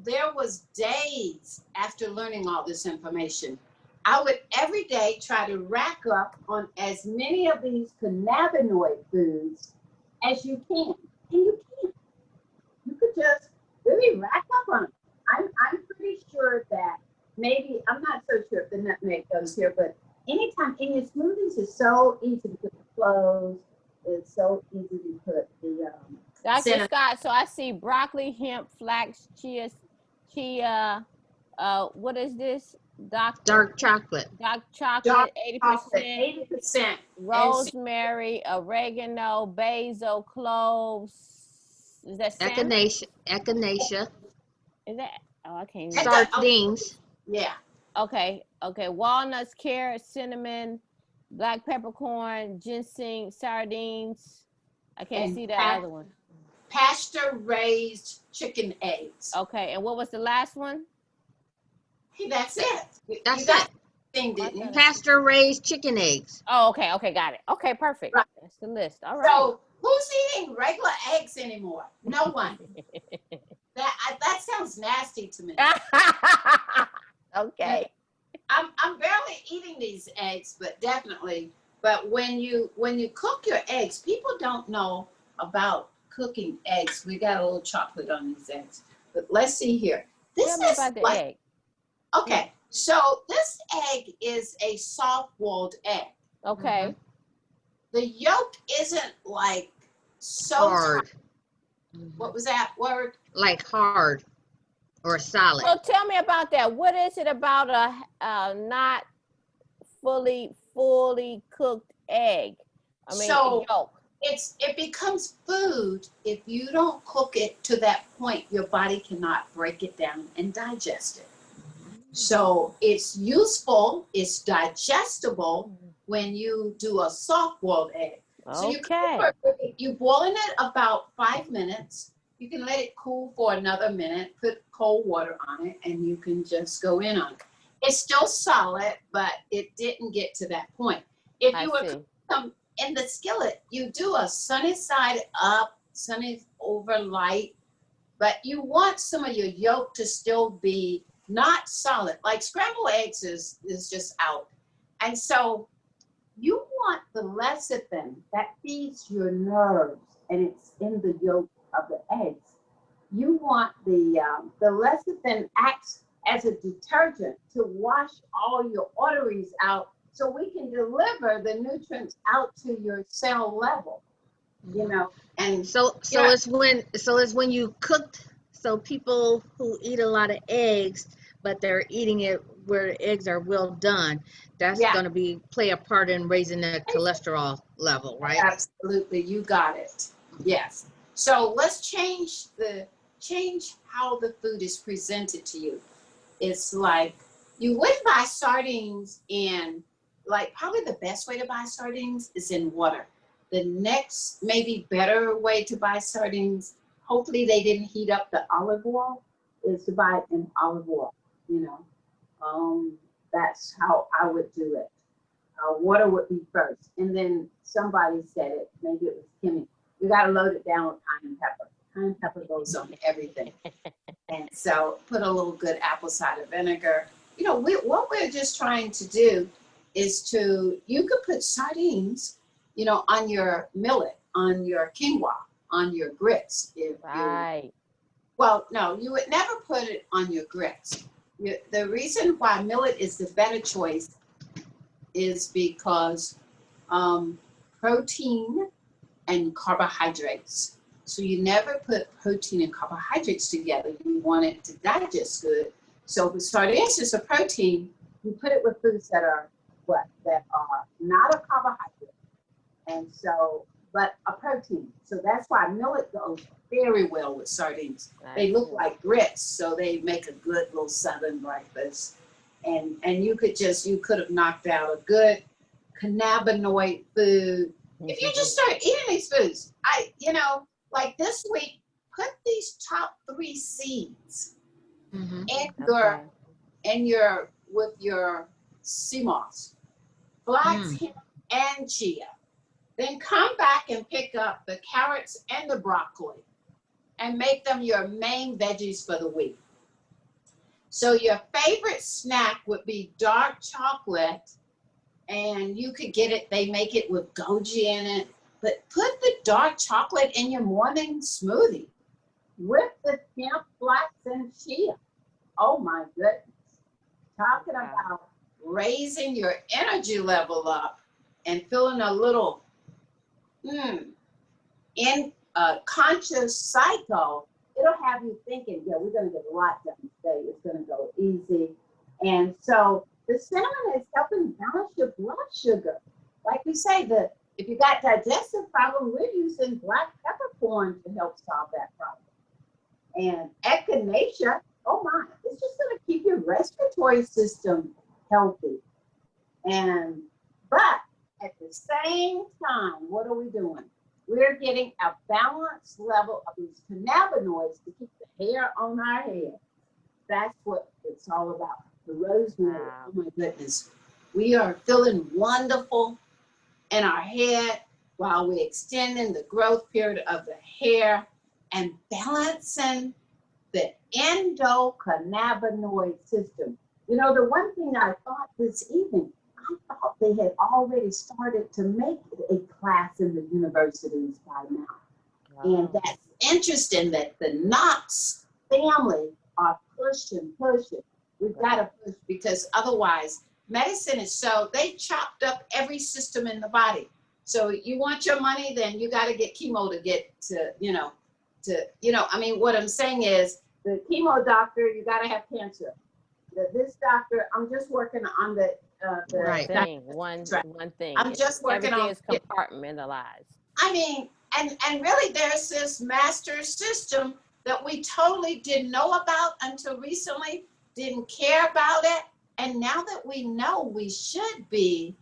[SPEAKER 5] there was days after learning all this information, I would every day try to rack up on as many of these cannabinoid foods as you can. And you can't. You could just really rack up on them. I'm pretty sure that maybe, I'm not so sure if the nutmeg goes here, but anytime in your smoothies, it's so easy to put the cloves. It's so easy to put the
[SPEAKER 1] Dr. Scott, so I see broccoli, hemp, flax, chia, what is this?
[SPEAKER 3] Dark chocolate.
[SPEAKER 1] Dark chocolate,
[SPEAKER 5] 80%. 80%.
[SPEAKER 1] Rosemary, oregano, basil, cloves. Is that
[SPEAKER 3] Echinacea.
[SPEAKER 1] Is that? Oh, I can't.
[SPEAKER 3] Sardines.
[SPEAKER 5] Yeah.
[SPEAKER 1] Okay. Walnuts, carrots, cinnamon, black peppercorn, ginseng, sardines. I can't see the other one.
[SPEAKER 5] Pasture-raised chicken eggs.
[SPEAKER 1] Okay, and what was the last one?
[SPEAKER 5] Okay, that's it. You
[SPEAKER 3] That's
[SPEAKER 5] got
[SPEAKER 3] it.
[SPEAKER 5] the thing, didn't you?
[SPEAKER 3] Pasture raised chicken eggs.
[SPEAKER 1] Oh, okay, okay, got it. Okay, perfect.
[SPEAKER 5] Right.
[SPEAKER 1] That's the list. All right.
[SPEAKER 5] So who's eating regular eggs anymore? No one. That sounds nasty to me.
[SPEAKER 1] Okay.
[SPEAKER 5] I'm barely eating these eggs, but definitely. But when you cook your eggs, people don't know about cooking eggs. We got a little chocolate on these eggs. But let's see here. This
[SPEAKER 1] Tell me
[SPEAKER 5] is
[SPEAKER 1] about the
[SPEAKER 5] like,
[SPEAKER 1] egg.
[SPEAKER 5] okay, so this egg is a soft-boiled egg.
[SPEAKER 1] Okay.
[SPEAKER 5] The yolk isn't like so
[SPEAKER 3] Hard.
[SPEAKER 5] tight. What was that word?
[SPEAKER 3] Like hard or solid.
[SPEAKER 1] So tell me about that. What is it about a not fully cooked egg? I mean,
[SPEAKER 5] So
[SPEAKER 1] yolk.
[SPEAKER 5] it becomes food if you don't cook it to that point. Your body cannot break it down and digest it. So it's useful, it's digestible when you do a soft boiled egg. So
[SPEAKER 1] Okay.
[SPEAKER 5] you boiling it about 5 minutes. You can let it cool for another minute, put cold water on it, and you can just go in on it. It's still solid, but it didn't get to that point. If
[SPEAKER 1] I
[SPEAKER 5] you were
[SPEAKER 1] see.
[SPEAKER 5] cooking them in the skillet, you do a sunny side up, sunny over light, but you want some of your yolk to still be not solid. Like scrambled eggs is just out. And so you want the lecithin that feeds your nerves, and it's in the yolk of the eggs. You want the lecithin acts as a detergent to wash all your arteries out, so we can deliver the nutrients out to your cell level. You know, and
[SPEAKER 3] So
[SPEAKER 5] yeah,
[SPEAKER 3] it's when you cooked. So people who eat a lot of eggs, but they're eating it where the eggs are well done, that's
[SPEAKER 5] yeah,
[SPEAKER 3] going to be play a part in raising the cholesterol level, right?
[SPEAKER 5] absolutely, you got it. Yes. So let's change how the food is presented to you. It's like you wouldn't buy sardines in, like, probably the best way to buy sardines is in water. The next maybe better way to buy sardines, hopefully they didn't heat up the olive oil, is to buy it in olive oil. You know, that's how I would do it. Water would be first, and then somebody said it, maybe it was Kimmy, you got to load it down with cayenne pepper. Cayenne pepper goes on everything. And so put a little good apple cider vinegar. You know, what we're just trying to do is you could put sardines, you know, on your millet, on your quinoa, on your grits.
[SPEAKER 1] Right.
[SPEAKER 5] Well, no, you would never put it on your grits. The reason why millet is the better choice is because protein and carbohydrates. So you never put protein and carbohydrates together. You want it to digest good. So the sardines is a protein. You put it with foods that are not a carbohydrate, and so but a protein. So that's why millet goes very well with sardines. They look like grits, so they make a good little southern breakfast. And you could have knocked out a good cannabinoid food if you just start eating these foods. Like this week, put these top 3 seeds in your with your sea moss, flax, hemp, and chia. Then come back and pick up the carrots and the broccoli and make them your main veggies for the week. So your favorite snack would be dark chocolate, and you could get it, they make it with goji in it, but put the dark chocolate in your morning smoothie with the hemp, flax, and chia. Oh my goodness. Talking about raising your energy level up and feeling a little in conscious cycle, it'll have you thinking, yeah, we're going to get a lot done today. It's going to go easy. And so the cinnamon is helping balance your blood sugar. Like we say, if you got digestive problem, we're using black peppercorn to help solve that problem. And echinacea, oh my, it's just going to keep your respiratory system healthy. But at the same time, what are we doing? We're getting a balanced level of these cannabinoids to keep the hair on our head. That's what it's all about. the rosemary.
[SPEAKER 1] Wow.
[SPEAKER 5] Oh my goodness. We are feeling wonderful in our head while we're extending the growth period of the hair and balancing the endocannabinoid system. You know, the one thing I thought this evening, I thought they had already started to make a class in the universities by now. And that's interesting that the Knox family are pushing. We've got to push, because otherwise medicine is so, they chopped up every system in the body. So you want your money, then you got to get chemo to get to, I mean, what I'm saying is the chemo doctor, you got to have cancer. This doctor, I'm just working on the
[SPEAKER 3] Right.
[SPEAKER 1] Thing, one thing.
[SPEAKER 5] I'm just working
[SPEAKER 1] Everything
[SPEAKER 5] on
[SPEAKER 1] is compartmentalized.
[SPEAKER 5] I mean, and really there's this master system that we totally didn't know about until recently, didn't care about it. And now that we know, we should be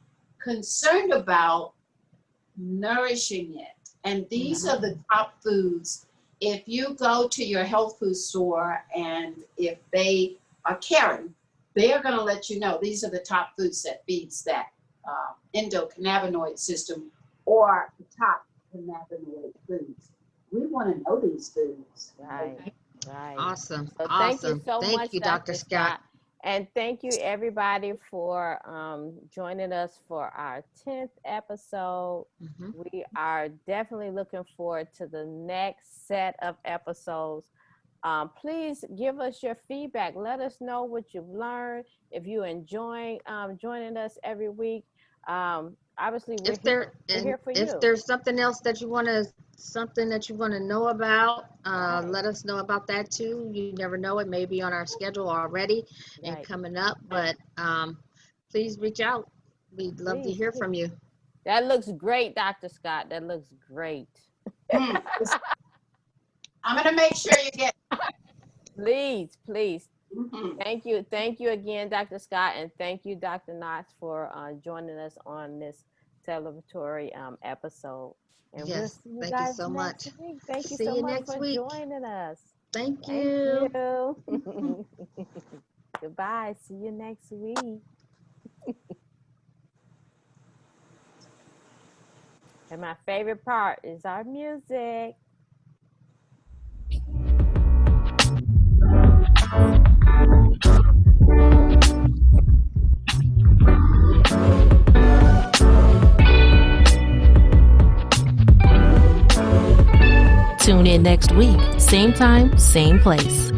[SPEAKER 5] concerned about nourishing it. And these are the top foods. If you go to your health food store and if they are caring, they are going to let you know these are the top foods that feeds that endocannabinoid system, or the top cannabinoid foods. We want to know these foods.
[SPEAKER 1] Right. Right.
[SPEAKER 3] Awesome.
[SPEAKER 1] So
[SPEAKER 3] awesome.
[SPEAKER 1] thank you so
[SPEAKER 3] Thank
[SPEAKER 1] much,
[SPEAKER 3] you, Dr. Scott.
[SPEAKER 1] And thank you everybody for joining us for our 10th episode.
[SPEAKER 3] Mhm.
[SPEAKER 1] We are definitely looking forward to the next set of episodes. Please give us your feedback. Let us know what you've learned. If you're enjoying joining us every week, obviously we're here for
[SPEAKER 3] If
[SPEAKER 1] you.
[SPEAKER 3] there's something else that you want to know about, let us know about that too. You never know, it may be on our schedule already and
[SPEAKER 1] Right.
[SPEAKER 3] coming up, but please reach out. We'd love to
[SPEAKER 1] Please,
[SPEAKER 3] hear
[SPEAKER 1] please.
[SPEAKER 3] from you.
[SPEAKER 1] That looks great, Dr. Scott. That looks great.
[SPEAKER 5] I'm going to make sure you get.
[SPEAKER 1] Please.
[SPEAKER 5] Mhm.
[SPEAKER 1] Thank you again, Dr. Scott, and thank you, Dr. Knox, for joining us on this celebratory episode. And we'll
[SPEAKER 3] Yes,
[SPEAKER 1] see you
[SPEAKER 3] thank you
[SPEAKER 1] guys
[SPEAKER 3] so much.
[SPEAKER 1] next week. Thank you
[SPEAKER 3] See
[SPEAKER 1] so
[SPEAKER 3] you
[SPEAKER 1] much
[SPEAKER 3] next
[SPEAKER 1] for
[SPEAKER 3] week.
[SPEAKER 1] joining us.
[SPEAKER 3] Thank
[SPEAKER 1] Thank
[SPEAKER 3] you.
[SPEAKER 1] you. Goodbye. See you next week. And my favorite part is our music.
[SPEAKER 4] Tune in next week, same time, same place.